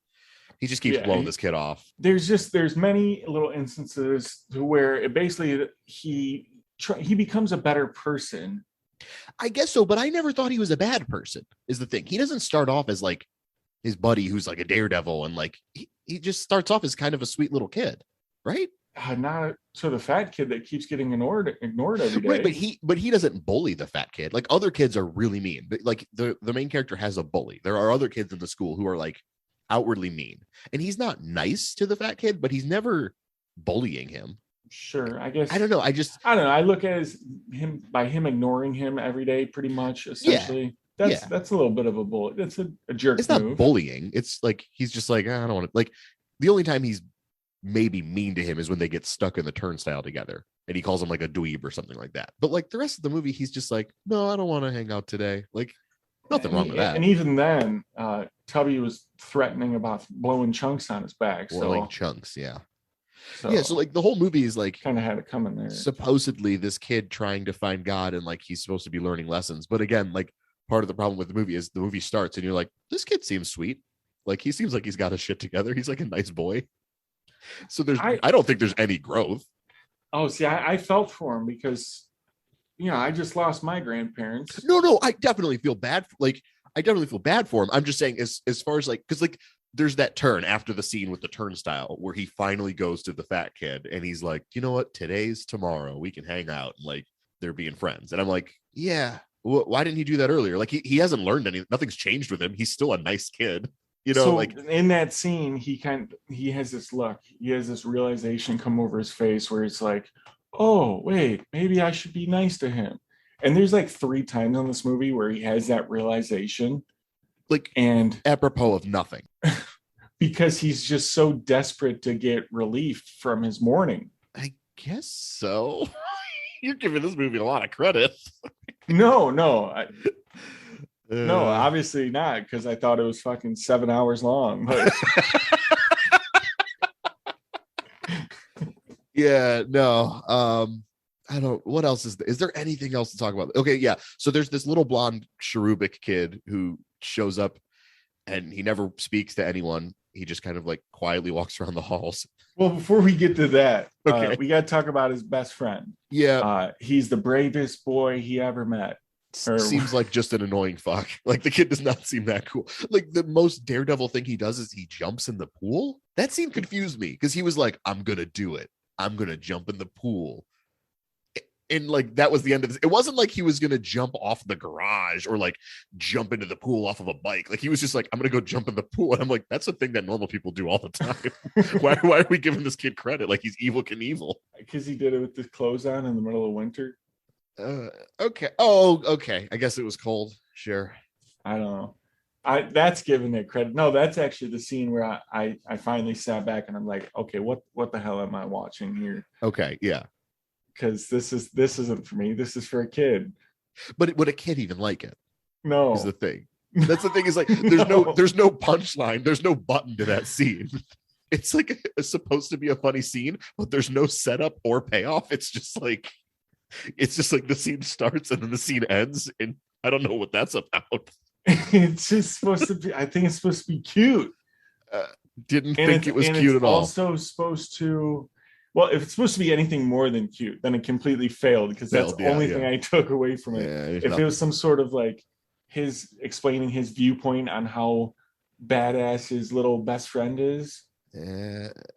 he just keeps blowing this kid off. There's many little instances to where it basically he becomes a better person. I guess so, but I never thought he was a bad person. Is the thing. He doesn't start off as like his buddy who's like a daredevil, and like he just starts off as kind of a sweet little kid, right? Not to the fat kid that keeps getting ignored every day. Right, but he doesn't bully the fat kid. Like other kids are really mean. But like the main character has a bully. There are other kids in the school who are like outwardly mean, and he's not nice to the fat kid, but he's never bullying him. Sure, I guess. I don't know. I don't know. I look at him ignoring him every day, pretty much. Essentially, that's a little bit of a bully. That's a jerk. It's not bullying. It's like he's just like, I don't want to. Like the only time he's maybe mean to him is when they get stuck in the turnstile together and he calls him like a dweeb or something like that. But like the rest of the movie, he's just like, no, I don't want to hang out today. Like nothing wrong with that. And even then, Tubby was threatening about blowing chunks on his back. Like chunks, yeah. So like the whole movie is like kind of had it coming there. Supposedly this kid trying to find God and like he's supposed to be learning lessons. But again, like part of the problem with the movie is the movie starts and you're like, this kid seems sweet. Like he seems like he's got his shit together. He's like a nice boy. So I don't think there's any growth. Oh, see, I felt for him because, I just lost my grandparents. No, I definitely feel bad. I definitely feel bad for him. I'm just saying as far as like, because like there's that turn after the scene with the turnstile where he finally goes to the fat kid and he's like, you know what? Today's tomorrow. We can hang out and like they're being friends. And I'm like, yeah, why didn't he do that earlier? Like he hasn't learned anything. Nothing's changed with him. He's still a nice kid. So like in that scene, he has this look. He has this realization come over his face where it's like, oh, wait, maybe I should be nice to him. And there's like 3 times on this movie where he has that realization. Like, and apropos of nothing. Because he's just so desperate to get relief from his mourning. I guess so. You're giving this movie a lot of credit. No, obviously not, because I thought it was fucking 7 hours long. But yeah, no. I don't. What else is there anything else to talk about? Okay, yeah. So there's this little blonde cherubic kid who shows up, and he never speaks to anyone. He just kind of like quietly walks around the halls. well, before we get to that, Okay. we got to talk about his best friend. Yeah, He's the bravest boy he ever met. Or- seems like just an annoying fuck. Like the kid does not seem that cool. Like the most daredevil thing he does is he jumps in the pool. That scene confused me because he was like, "I'm gonna do it. I'm gonna jump in the pool." And like that was the end of this. It wasn't like he was gonna jump off the garage or like jump into the pool off of a bike. Like he was just like, I'm gonna go jump in the pool. And I'm like, that's a thing that normal people do all the time. why are we giving this kid credit? Like he's evil Knievel. Because he did it with his clothes on in the middle of winter. Okay. Oh, okay. I guess it was cold. Sure. I don't know. That's giving it credit. No, that's actually the scene where I finally sat back and I'm like, okay, what the hell am I watching here? Okay. Yeah. Because this isn't for me. This is for a kid. But would a kid even like it? No, Is the thing. That's the thing. Is like there's no punchline. There's no button to that scene. It's like it's supposed to be a funny scene, but there's no setup or payoff. It's just like the scene starts and then the scene ends, and I don't know what that's about. It's just supposed to be. I think it's supposed to be cute. Didn't think it was cute at all. Also supposed to. Well, if it's supposed to be anything more than cute, then it completely failed because that's the only thing I took away from it. Yeah, if it was some sort of like his explaining his viewpoint on how badass his little best friend is,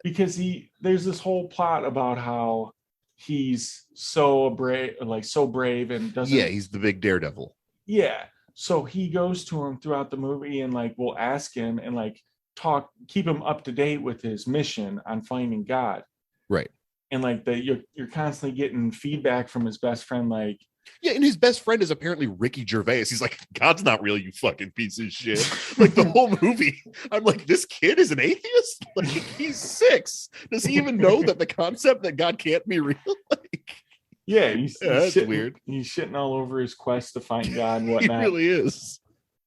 because there's this whole plot about how he's so brave and doesn't. Yeah, he's the big daredevil. Yeah, so he goes to him throughout the movie and like will ask him and like keep him up to date with his mission on finding God. Right. And like you're constantly getting feedback from his best friend, like, yeah, and his best friend is apparently Ricky Gervais. He's like, God's not real, you fucking piece of shit. Like the whole movie, I'm like, this kid is an atheist? Like he's 6. Does he even know that the concept that God can't be real? Like, yeah, that's weird. He's shitting all over his quest to find God and whatnot. He really is.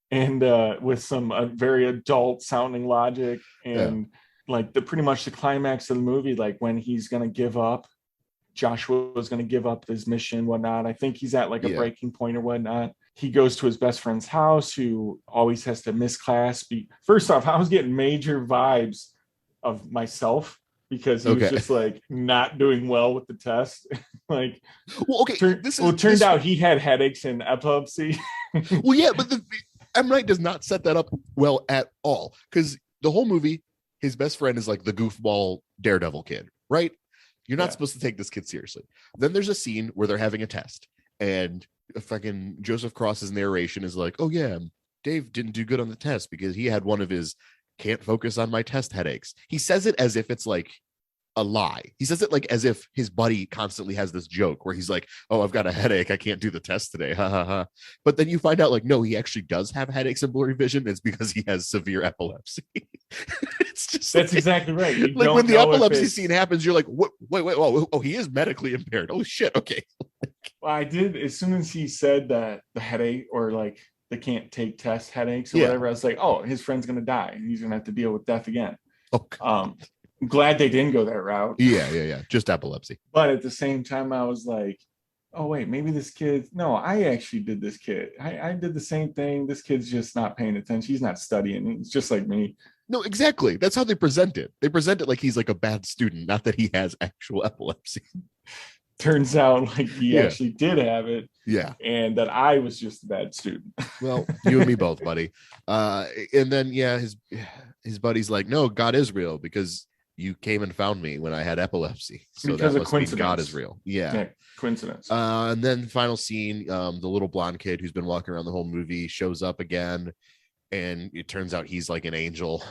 And with some very adult sounding logic and like pretty much the climax of the movie, like when he's gonna give up, Joshua was gonna give up his mission, whatnot. I think he's at like a breaking point or whatnot. He goes to his best friend's house, who always has to miss class. First off, I was getting major vibes of myself because he was just like not doing well with the test. Like, well, okay, turned out he had headaches and epilepsy. Well, yeah, but M. Night does not set that up well at all, because the whole movie, his best friend is like the goofball daredevil kid, right? You're not supposed to take this kid seriously. Then there's a scene where they're having a test, and fucking Joseph Cross's narration is like, oh yeah, Dave didn't do good on the test because he had one of his can't focus on my test headaches. He says it as if it's like a lie. He says it like as if his buddy constantly has this joke where he's like, oh, I've got a headache, I can't do the test today, ha ha ha. But then you find out like, no, he actually does have headaches and blurry vision. It's because he has severe epilepsy. It's just that's exactly right. You like when the epilepsy scene happens, you're like, what? Wait, oh, he is medically impaired. Oh shit, okay. Well, I did, as soon as he said that the headache or like they can't take test headaches or whatever, I was like, oh, his friend's gonna die and he's gonna have to deal with death again. Oh, I'm glad they didn't go that route. Yeah. Just epilepsy. But at the same time, I was like, oh, wait, maybe this kid. No, I actually did this kid. I did the same thing. This kid's just not paying attention. He's not studying. He's just like me. No, exactly. That's how they present it. They present it like he's like a bad student, not that he has actual epilepsy. Turns out like he actually did have it. Yeah. And that I was just a bad student. Well, you and me both, buddy. And then, his buddy's like, no, God is real because you came and found me when I had epilepsy. So because that of must coincidence. mean God is real. Yeah. Coincidence. And then final scene, the little blonde kid who's been walking around the whole movie shows up again, and it turns out he's like an angel.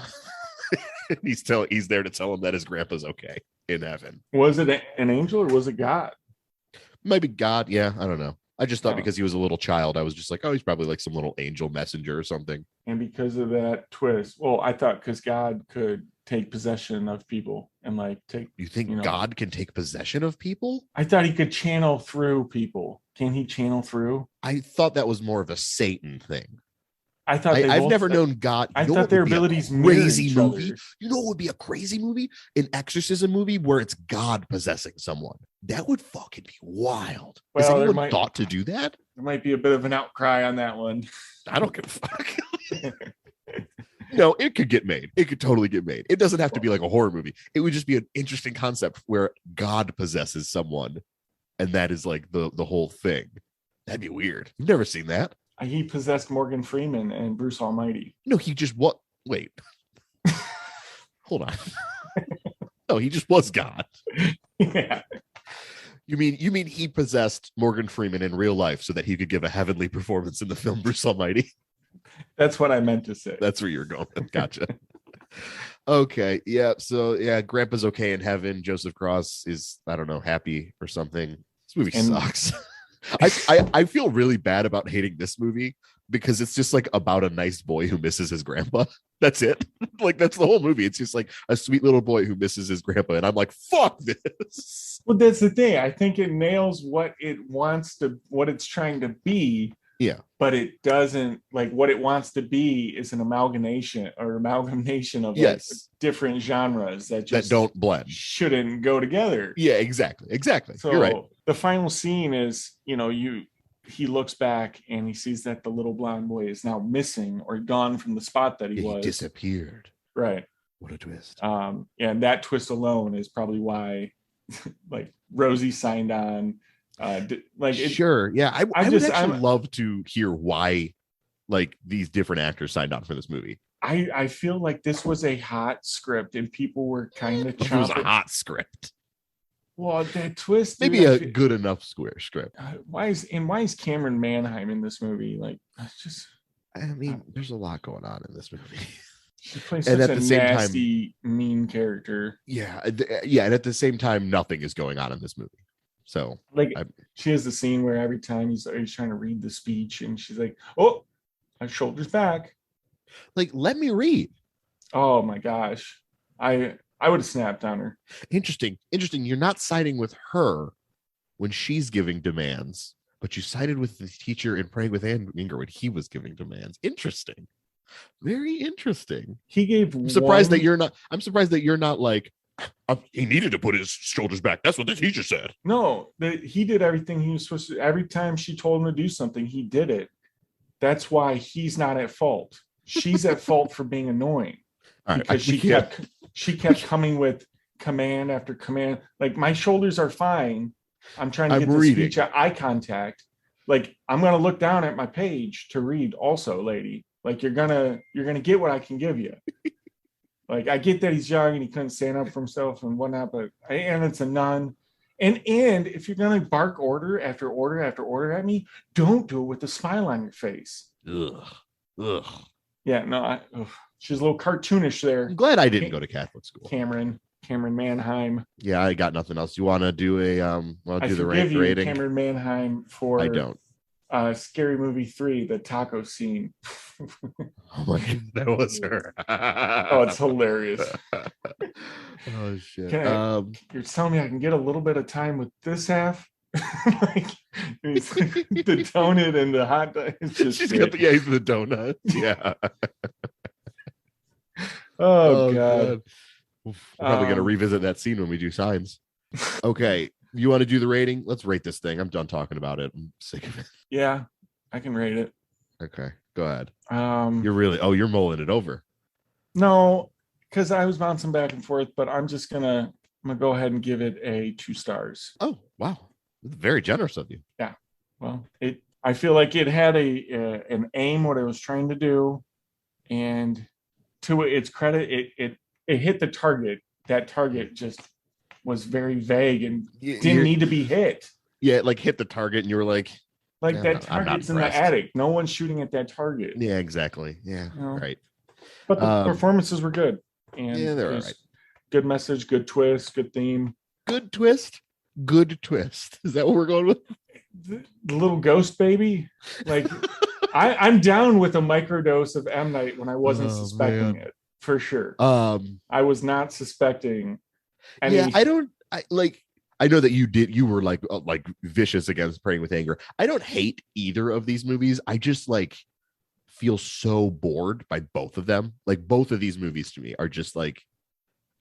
He's there to tell him that his grandpa's okay in heaven. Was it an angel or was it God? Maybe God. Yeah, I don't know. I just thought because he was a little child, I was just like, oh, he's probably like some little angel messenger or something. And because of that twist, well, I thought because God could take possession of people and like take. You think God can take possession of people? I thought he could channel through people. Can he channel through? I thought that was more of a Satan thing. I thought I've never known God. I thought their abilities crazy each movie. other. You know what would be a crazy movie? An exorcism movie where it's God possessing someone. That would fucking be wild. Has anyone thought to do that? There might be a bit of an outcry on that one. I don't give a fuck. No, it could get made. It could totally get made. It doesn't have to be like a horror movie. It would just be an interesting concept where God possesses someone, and that is like the whole thing. That'd be weird. You've never seen that. He possessed Morgan Freeman and Bruce Almighty. No, he just what? Wait, hold on. No, he just was God. Yeah. You mean he possessed Morgan Freeman in real life so that he could give a heavenly performance in the film Bruce Almighty? That's what I meant to say. That's where you're going. Gotcha. Okay. Yeah. So yeah, Grandpa's okay in heaven. Joseph Cross is, I don't know, happy or something. This movie sucks. I feel really bad about hating this movie because it's just like about a nice boy who misses his grandpa. That's it. Like that's the whole movie. It's just like a sweet little boy who misses his grandpa, and I'm like, fuck this. Well, that's the thing. I think it nails what it's trying to be. Yeah. But it doesn't, like, what it wants to be is an amalgamation of like different genres that don't blend, shouldn't go together. Yeah, exactly. So you're right. The final scene is, he looks back and he sees that the little blonde boy is now missing or gone from the spot that he was. He disappeared. Right. What a twist. And that twist alone is probably why like Rosie signed on. Sure. Yeah. I would actually love to hear why like these different actors signed on for this movie. I feel like this was a hot script and people were kind of It was a hot script. Well, that twist, maybe a good enough square script. Why is Cameron Manheim in this movie? Like, it's just, there's a lot going on in this movie. She plays such a nasty, mean character. Yeah, and at the same time, nothing is going on in this movie. So, she has the scene where every time he's trying to read the speech, and she's like, "Oh, my shoulder's back." Like, let me read. Oh my gosh, I would have snapped on her. Interesting. You're not siding with her when she's giving demands, but you sided with the teacher in Praying with Anger when he was giving demands. Interesting. Very interesting. I'm surprised that you're not like, he needed to put his shoulders back. That's what the teacher said. No, he did everything he was supposed to. Every time she told him to do something, he did it. That's why he's not at fault. She's at fault for being annoying. All right, because she kept coming with command after command. Like, my shoulders are fine. I'm trying to get the speech at eye contact. Like, I'm gonna look down at my page to read also, lady. Like, you're gonna get what I can give you. Like, I get that he's young and he couldn't stand up for himself and whatnot, and it's a nun. And if you're gonna bark order after order after order at me, don't do it with a smile on your face. Ugh. Yeah, no, she's a little cartoonish there. I'm glad I didn't go to Catholic school. Cameron Manheim. Yeah, I got nothing else. You want to do the rating? Cameron Manheim for I don't. Scary Movie 3, the taco scene. Oh my God, that was her. Oh, it's hilarious. Oh shit. You're telling me I can get a little bit of time with this half? Like, the donut and the hot dog. She's got the donut. Yeah. Oh God. We're probably gonna revisit that scene when we do Signs. Okay. You want to do the rating? Let's rate this thing. I'm done talking about it. I'm sick of it. Yeah, I can rate it. Okay, go ahead. You're mulling it over. No, because I was bouncing back and forth, but I'm gonna go ahead and give it a 2 stars. Oh, wow. That's very generous of you. Yeah. Well, I feel like it had an aim what it was trying to do, and to its credit, it hit the target. That target just was very vague and didn't need to be hit. Yeah, like hit the target and you were like that target's in the attic. No one's shooting at that target. Yeah, exactly. Yeah, right. But the performances were good. And yeah, they're all right. Good message, good twist, good theme. Good twist. Is that what we're going with? the little ghost baby. Like I'm down with a microdose of M Night when I wasn't suspecting it for sure. I was not suspecting any. Yeah, I know that you were like vicious against Praying with Anger. I don't hate either of these movies. I just like feel so bored by both of them. Like both of these movies to me are just like,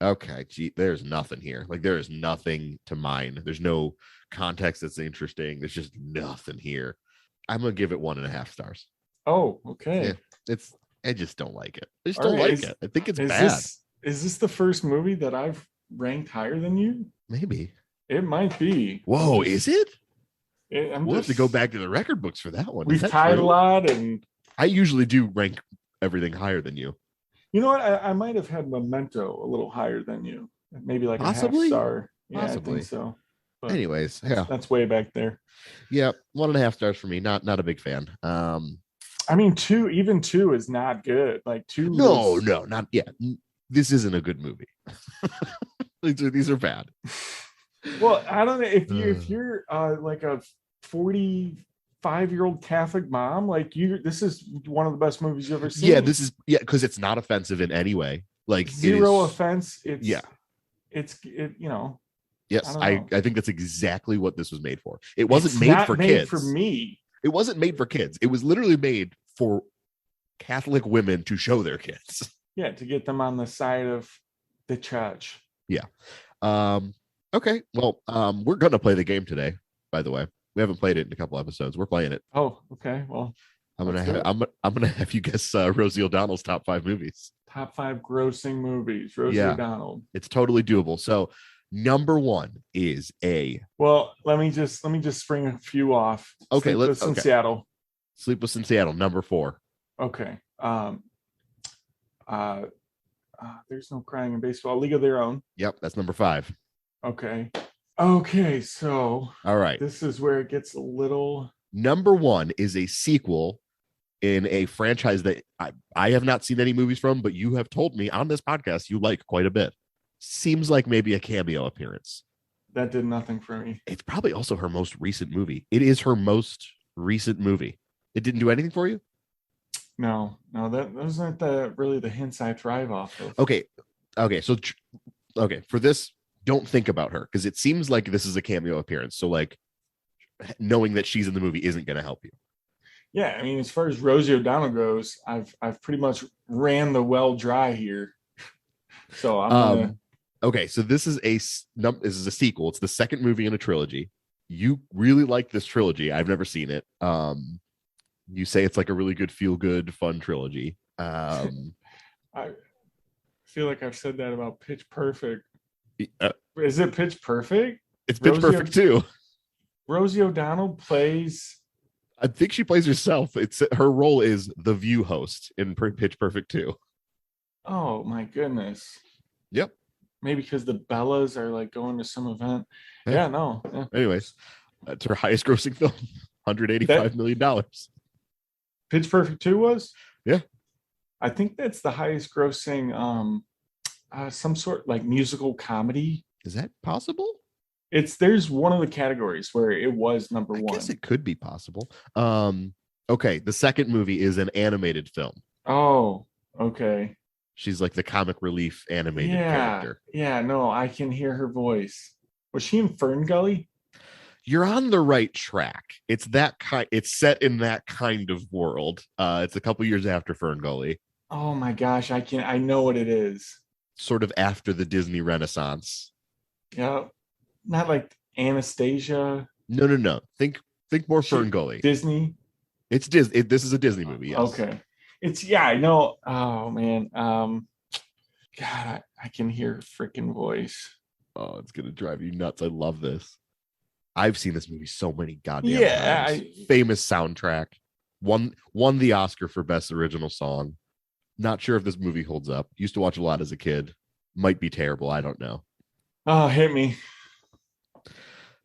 okay, gee, there's nothing here. Like there is nothing to mine. There's no context that's interesting. There's just nothing here. I'm gonna give it 1.5 stars. Oh, okay. Yeah, I just don't like it. I just All don't right. like it. I think it's bad. Is this the first movie that I've ranked higher than you? Maybe. It might be. Whoa, is it? We'll have to go back to the record books for that one. We've tied a lot, and I usually do rank everything higher than you. You know what? I might have had Memento a little higher than you. Maybe like possibly? A half star. Yeah, possibly. I think so. But anyways, yeah. That's way back there. Yeah, 1.5 stars for me. Not a big fan. I mean, two is not good. Like two. No, not yeah. This isn't a good movie. These are bad. Well, I don't know if you're like a 45-year-old Catholic mom, like this is one of the best movies you've ever seen. Yeah, because it's not offensive in any way. Like zero offense. It's you know. Yes, I think that's exactly what this was made for. It wasn't made for kids. For me, it wasn't made for kids. It was literally made for Catholic women to show their kids. Yeah, to get them on the side of the church. Yeah. Okay. Well, we're gonna play the game today. By the way, we haven't played it in a couple episodes. We're playing it. Oh, okay. Well, I'm gonna have you guess Rosie O'Donnell's top 5 movies. Top 5 grossing movies. Rosie O'Donnell. It's totally doable. So. Number 1 is Well, let me just spring a few off. Okay, Sleepless in Seattle. Sleepless in Seattle, number 4. Okay. There's no crying in baseball. League of Their Own. Yep, that's number 5. Okay. Okay, so all right. This is where it gets a little. Number 1 is a sequel in a franchise that I have not seen any movies from, but you have told me on this podcast you like quite a bit. Seems like maybe a cameo appearance. That did nothing for me. It's probably also her most recent movie. It is her most recent movie. It didn't do anything for you? No, those aren't really the hints I thrive off of. Okay. So for this, don't think about her because it seems like this is a cameo appearance. So like knowing that she's in the movie isn't going to help you. Yeah, I mean, as far as Rosie O'Donnell goes, I've pretty much ran the well dry here. So I'm gonna. Okay, so this is a sequel. It's the second movie in a trilogy. You really like this trilogy. I've never seen it. You say it's like a really good, feel-good, fun trilogy. I feel like I've said that about Pitch Perfect. Is it Pitch Perfect? It's Pitch Perfect too. Rosie O'Donnell plays. I think she plays herself. Her role is the View host in Pitch Perfect 2. Oh my goodness. Yep. Maybe because the Bellas are like going to some event. Yeah, no. Yeah. Anyways, that's her highest grossing film, $185 million. Pitch Perfect 2 was? Yeah. I think that's the highest grossing some sort like musical comedy. Is that possible? There's one of the categories where it was number 1. I guess it could be possible. Okay, the second movie is an animated film. Oh, okay. She's like the comic relief animated character. Yeah, no, I can hear her voice. Was she in Fern Gully? You're on the right track. It's that kind. It's set in that kind of world. It's a couple years after Fern Gully. Oh my gosh, I know what it is. Sort of after the Disney Renaissance. Yeah, not like Anastasia. No. Think more Fern Gully. Disney. It's Disney. This is a Disney movie. Yes. Okay. I know. Oh man. God, I can hear her freaking voice. Oh, it's gonna drive you nuts. I love this. I've seen this movie so many goddamn times. Famous soundtrack. Won the Oscar for Best Original Song. Not sure if this movie holds up. Used to watch a lot as a kid. Might be terrible. I don't know. Oh, hit me.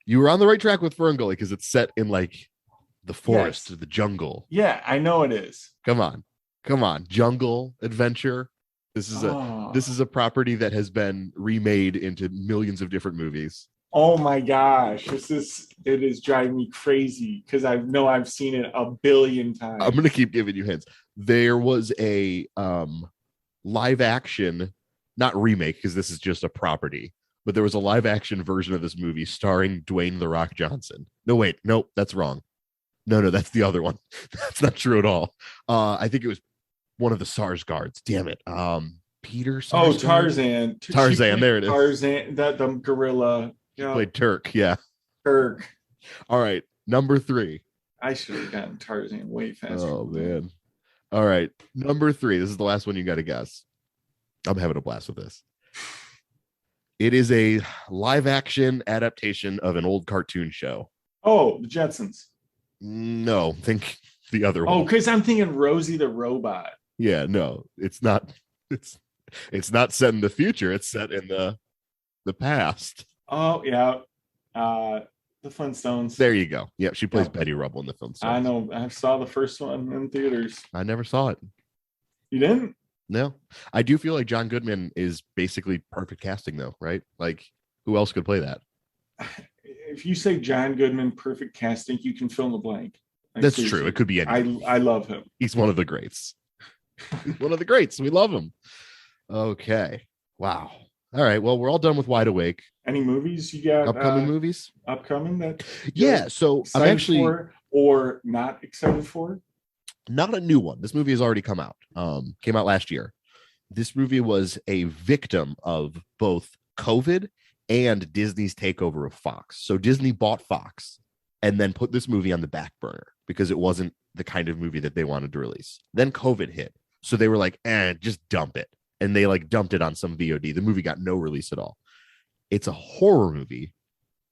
You were on the right track with Fern Gully because it's set in like the forest or the jungle. Yeah, I know it is. Come on. Jungle adventure. This is a property that has been remade into millions of different movies. Oh my gosh, it is driving me crazy because I know I've seen it a billion times. I'm gonna keep giving you hints. There was a live action, not remake, because this is just a property, but there was a live action version of this movie starring Dwayne The Rock Johnson. No, wait, no, that's wrong. No, that's the other one. That's not true at all. I think it was one of the SARS guards. Damn it. Peter Oh, Sarsgaard? Tarzan. Tarzan, there it is. Tarzan, that the gorilla. He played Turk, yeah. Turk. All right, number 3. I should have gotten Tarzan way faster. Oh, man. All right, number 3. This is the last one you got to guess. I'm having a blast with this. It is a live action adaptation of an old cartoon show. Oh, the Jetsons. No, think the other one. Oh, because I'm thinking Rosie the Robot. Yeah, no, it's not. It's not set in the future. It's set in the past. Oh, yeah. The Flintstones. There you go. Yep, she plays Betty Rubble in the Flintstones. I know. I saw the first one in theaters. I never saw it. You didn't? No. I do feel like John Goodman is basically perfect casting, though, right? Like, who else could play that? If you say John Goodman, perfect casting, you can fill in the blank. Like, That's seriously. true. It could be anyone. I love him. He's one of the greats. He's one of the greats. We love him. Okay. Wow. All right. Well, we're all done with Wide Awake. Any movies you got? Upcoming movies? Upcoming that? Yeah. So I'm actually or not excited for. Not a new one. This movie has already come out. Came out last year. This movie was a victim of both COVID and Disney's takeover of Fox. So Disney bought Fox and then put this movie on the back burner because it wasn't the kind of movie that they wanted to release. Then COVID hit. So they were like, just dump it. And they like dumped it on some VOD. The movie got no release at all. It's a horror movie.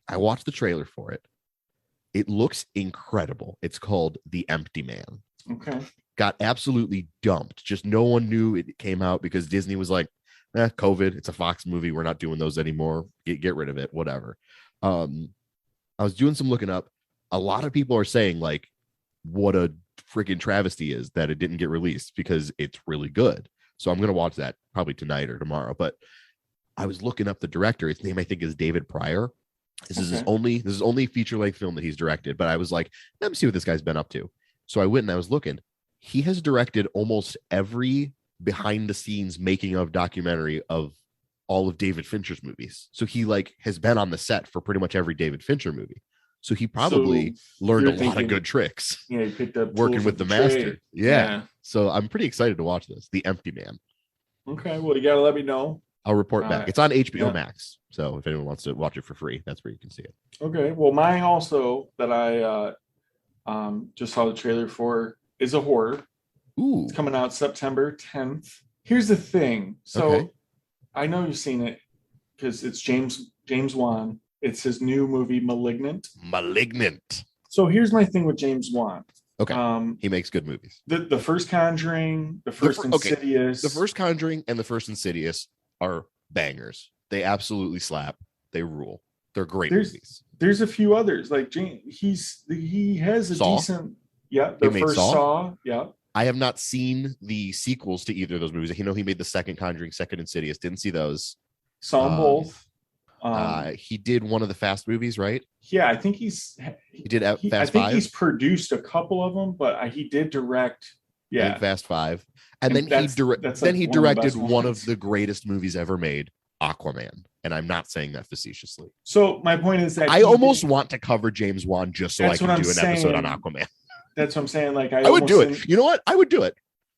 I watched the trailer for it. It looks incredible. It's called The Empty Man. Okay. Got absolutely dumped. Just no one knew it came out because Disney was like, COVID, it's a Fox movie. We're not doing those anymore. Get rid of it, whatever. I was doing some looking up. A lot of people are saying like what a freaking travesty is that it didn't get released because it's really good. So I'm going to watch that probably tonight or tomorrow. But I was looking up the director. His name, I think, is David Pryor. This is his only feature-length film that he's directed. But I was like, let me see what this guy's been up to. So I went and I was looking. He has directed almost every behind-the-scenes making of documentary of all of David Fincher's movies. So he like has been on the set for pretty much every David Fincher movie. So he probably learned a lot of good tricks. Yeah, he picked up working with the master. Yeah. So I'm pretty excited to watch this. The Empty Man. Okay. Well, you got to let me know. I'll report back. It's on HBO Max. So if anyone wants to watch it for free, that's where you can see it. Okay. Well, mine also that I just saw the trailer for is a horror. Ooh. It's coming out September 10th. Here's the thing. So I know you've seen it because it's James Wan. It's his new movie, Malignant. So here's my thing with James Wan. Okay. He makes good movies. The first Conjuring, the first Insidious. The first Conjuring and the first Insidious are bangers. They absolutely slap. They rule. They're great movies. There's a few others. Like he has a Saw? decent. Yeah, the first Saw. Yeah. I have not seen the sequels to either of those movies. You know, he made the second Conjuring, second Insidious. Didn't see those. Saw them both. He did one of the Fast movies, right? Yeah, I think he did Fast 5. I think he's produced a couple of them, but he did direct. Yeah, Fast 5, and then he directed one of the greatest movies ever made, Aquaman. And I'm not saying that facetiously. So my point is that I almost want to cover James Wan just so I can do an episode on Aquaman. That's what I'm saying. Like I would do it. You know what? I would do it.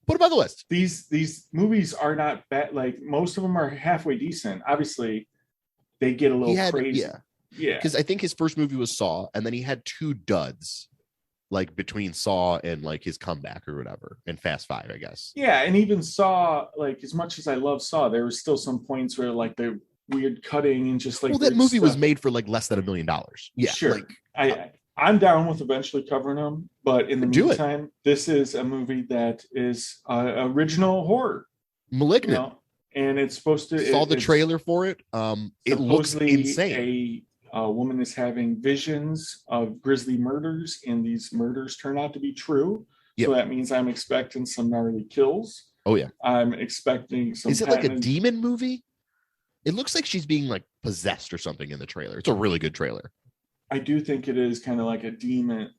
Put him on the list. These movies are not bad. Like most of them are halfway decent. Obviously, they get a little crazy. Yeah. Because I think his first movie was Saw, and then he had 2 duds, like between Saw and like his comeback or whatever, and Fast 5, I guess. Yeah, and even Saw, like as much as I love Saw, there was still some points where like the weird cutting and just like. Well, that movie was made for like less than $1 million. Yeah, sure. Like, I'm down with eventually covering them, but in the meantime, this is a movie that is original horror. Malignant. You know? And it's supposed to. Saw the trailer for it. It looks insane. A woman is having visions of grisly murders, and these murders turn out to be true. Yep. So that means I'm expecting some gnarly kills. Oh yeah. I'm expecting some. Is it like a demon movie? It looks like she's being like possessed or something in the trailer. It's a really good trailer. I do think it is kind of like a demon.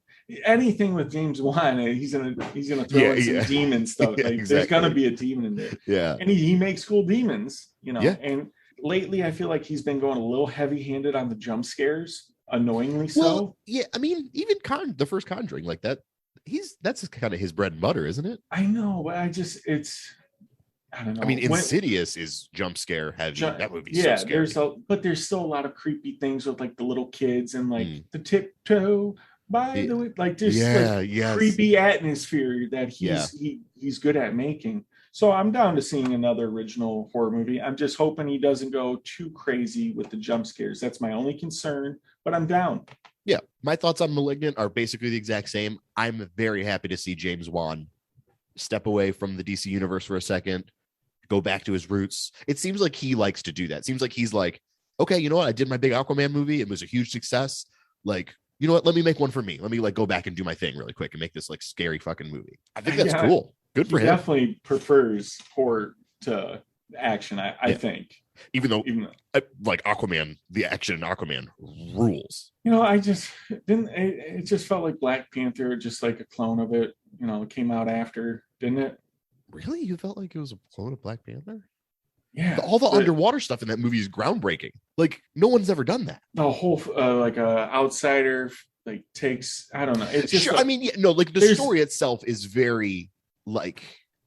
Anything with James Wan, he's gonna throw Yeah, in some yeah. demon stuff. Yeah, Like exactly. there's gonna be a demon in there, Yeah. and he makes cool demons, you know. Yeah. And lately, I feel like he's been going a little heavy-handed on the jump scares, annoyingly so. Well, yeah, I mean, even the first Conjuring, like that, that's kind of his bread and butter, isn't it? I know, but I don't know. I mean, Insidious is jump scare heavy. That movie's so scary. There's still a lot of creepy things with like the little kids and like the tiptoe by the way, like just creepy atmosphere that he's good at making. So I'm down to seeing another original horror movie. I'm just hoping he doesn't go too crazy with the jump scares. That's my only concern, but I'm down. Yeah, my thoughts on Malignant are basically the exact same. I'm very happy to see James Wan step away from the DC universe for a second, go back to his roots. It seems like he likes to do that. It seems like he's like, okay, you know what? I did my big Aquaman movie. It was a huge success. Like, you know what? Let me make one for me. Let me like go back and do my thing really quick and make this like scary fucking movie. I think that's cool. Good for him. Definitely prefers horror to action. I think. Even though like Aquaman, the action in Aquaman rules. You know, it just felt like Black Panther, just like a clone of it. You know, it came out after, didn't it? Really? You felt like it was a clone of Black Panther? Yeah. All the underwater stuff in that movie is groundbreaking. Like no one's ever done that. The whole like a outsider like takes, I don't know. It's just I mean, like the story itself is very like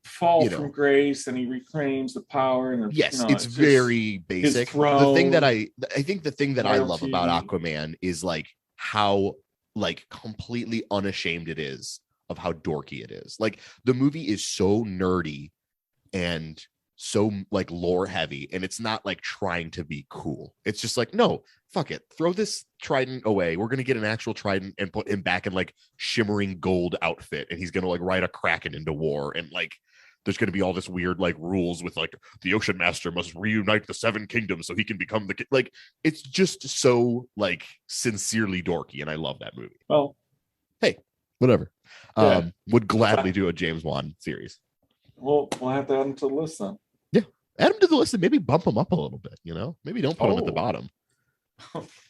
fall from grace, and he reclaims the power. And it's very basic. The thing that I think the thing that I love about Aquaman is like how like completely unashamed it is of how dorky it is. Like the movie is so nerdy and so like lore heavy, and it's not like trying to be cool. It's just like, no, fuck it, throw this trident away. We're gonna get an actual trident and put him back in like shimmering gold outfit, and he's gonna like ride a kraken into war, and like there's gonna be all this weird like rules with like the ocean master must reunite the 7 kingdoms so he can become the like. It's just so like sincerely dorky, and I love that movie. Well, hey, whatever. Would gladly do a James Wan series. Well, we'll have to add him to the list then. Add him to the list and maybe bump him up a little bit, maybe don't put him at the bottom.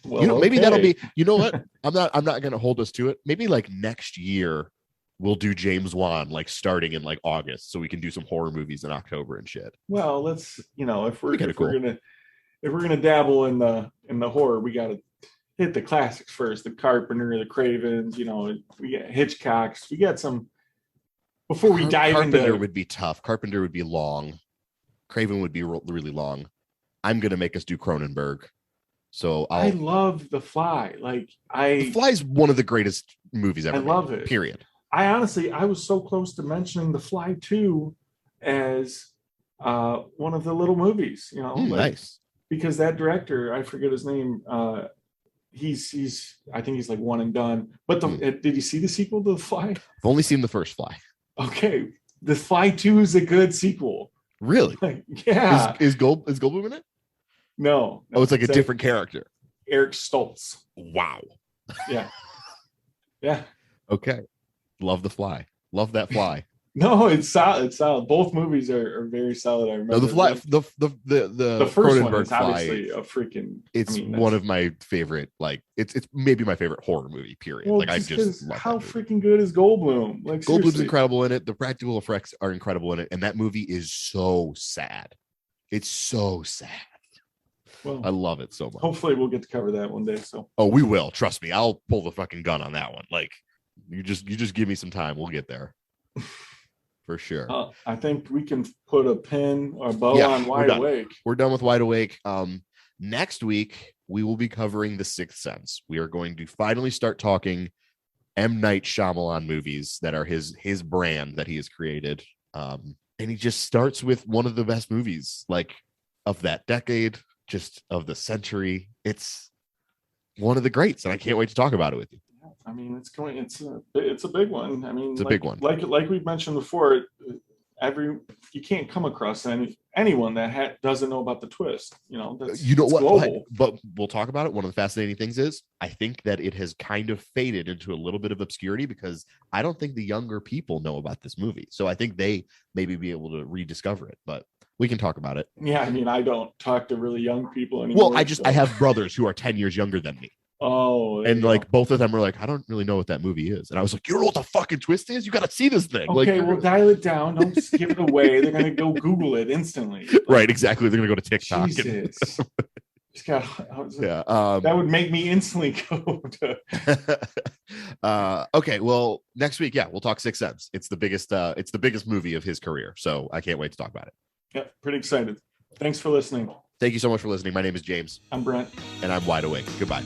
Well, maybe that'll be, what? I'm not going to hold us to it. Maybe like next year we'll do James Wan, like starting in like August, so we can do some horror movies in October and shit. Well, let's, if we're gonna dabble in the horror, we got to hit the classics first. The Carpenter, the Cravens, we got Hitchcocks. We got some before we dive into. Carpenter would be tough. Carpenter would be long. Craven would be really long. I'm gonna make us do Cronenberg. So I love The Fly. The Fly is one of the greatest movies ever. I love it. Period. I was so close to mentioning The Fly 2 as one of the little movies. Nice. Because that director, I forget his name. He's I think he's like one and done. But did you see the sequel to The Fly? I've only seen the first Fly. Okay, The Fly 2 is a good sequel. Really? Yeah. Is Goldblum in it? No. Oh, it's like a different character. Eric Stoltz. Wow. Yeah. Yeah. Okay. Love The Fly. Love that Fly. No, it's solid. It's solid. Both movies are very solid. I remember. No, the Fly. The first Cronenberg one is Fly, obviously a freaking. It's one of my favorite. Like it's maybe my favorite horror movie. Period. Well, like I just love how freaking good is Goldblum? Like Goldblum's seriously. incredible in it. The practical effects are incredible in it, and that movie is so sad. It's so sad. Well, I love it so much. Hopefully, we'll get to cover that one day. So. Oh, we will. Trust me. I'll pull the fucking gun on that one. Like, you just give me some time. We'll get there. For sure. I think we can put a pin or bow on Wide Awake. We're done with Wide Awake. Next week, we will be covering The Sixth Sense. We are going to finally start talking M. Night Shyamalan movies that are his brand that he has created. And he just starts with one of the best movies, like, of that decade, just of the century. It's one of the greats, and I can't wait to talk about it with you. I mean, it's a big one. I mean, it's a big one. Like we mentioned before, you can't come across anyone that doesn't know about the twist. That's global. But we'll talk about it. One of the fascinating things is I think that it has kind of faded into a little bit of obscurity because I don't think the younger people know about this movie. So I think they maybe be able to rediscover it. But We can talk about it. Yeah, I mean, I don't talk to really young people anymore. Well, I so- have brothers who are 10 years younger than me. so- I have brothers who are 10 years younger than me. Oh, there And you like go. both of them were like, I don't really know what that movie is. And I was like, you don't know what the fucking twist is? You got to see this thing. Okay, like, well, dial it down. Don't just give it away. They're gonna go Google it instantly. Like, right, exactly. They're gonna go to TikTok. Jesus. Just got. Yeah. That would make me instantly go to. Okay. Well, next week, we'll talk Sixth Sense. It's the biggest movie of his career. So I can't wait to talk about it. Yeah, pretty excited. Thanks for listening. Thank you so much for listening. My name is James. I'm Brent. And I'm wide awake. Goodbye.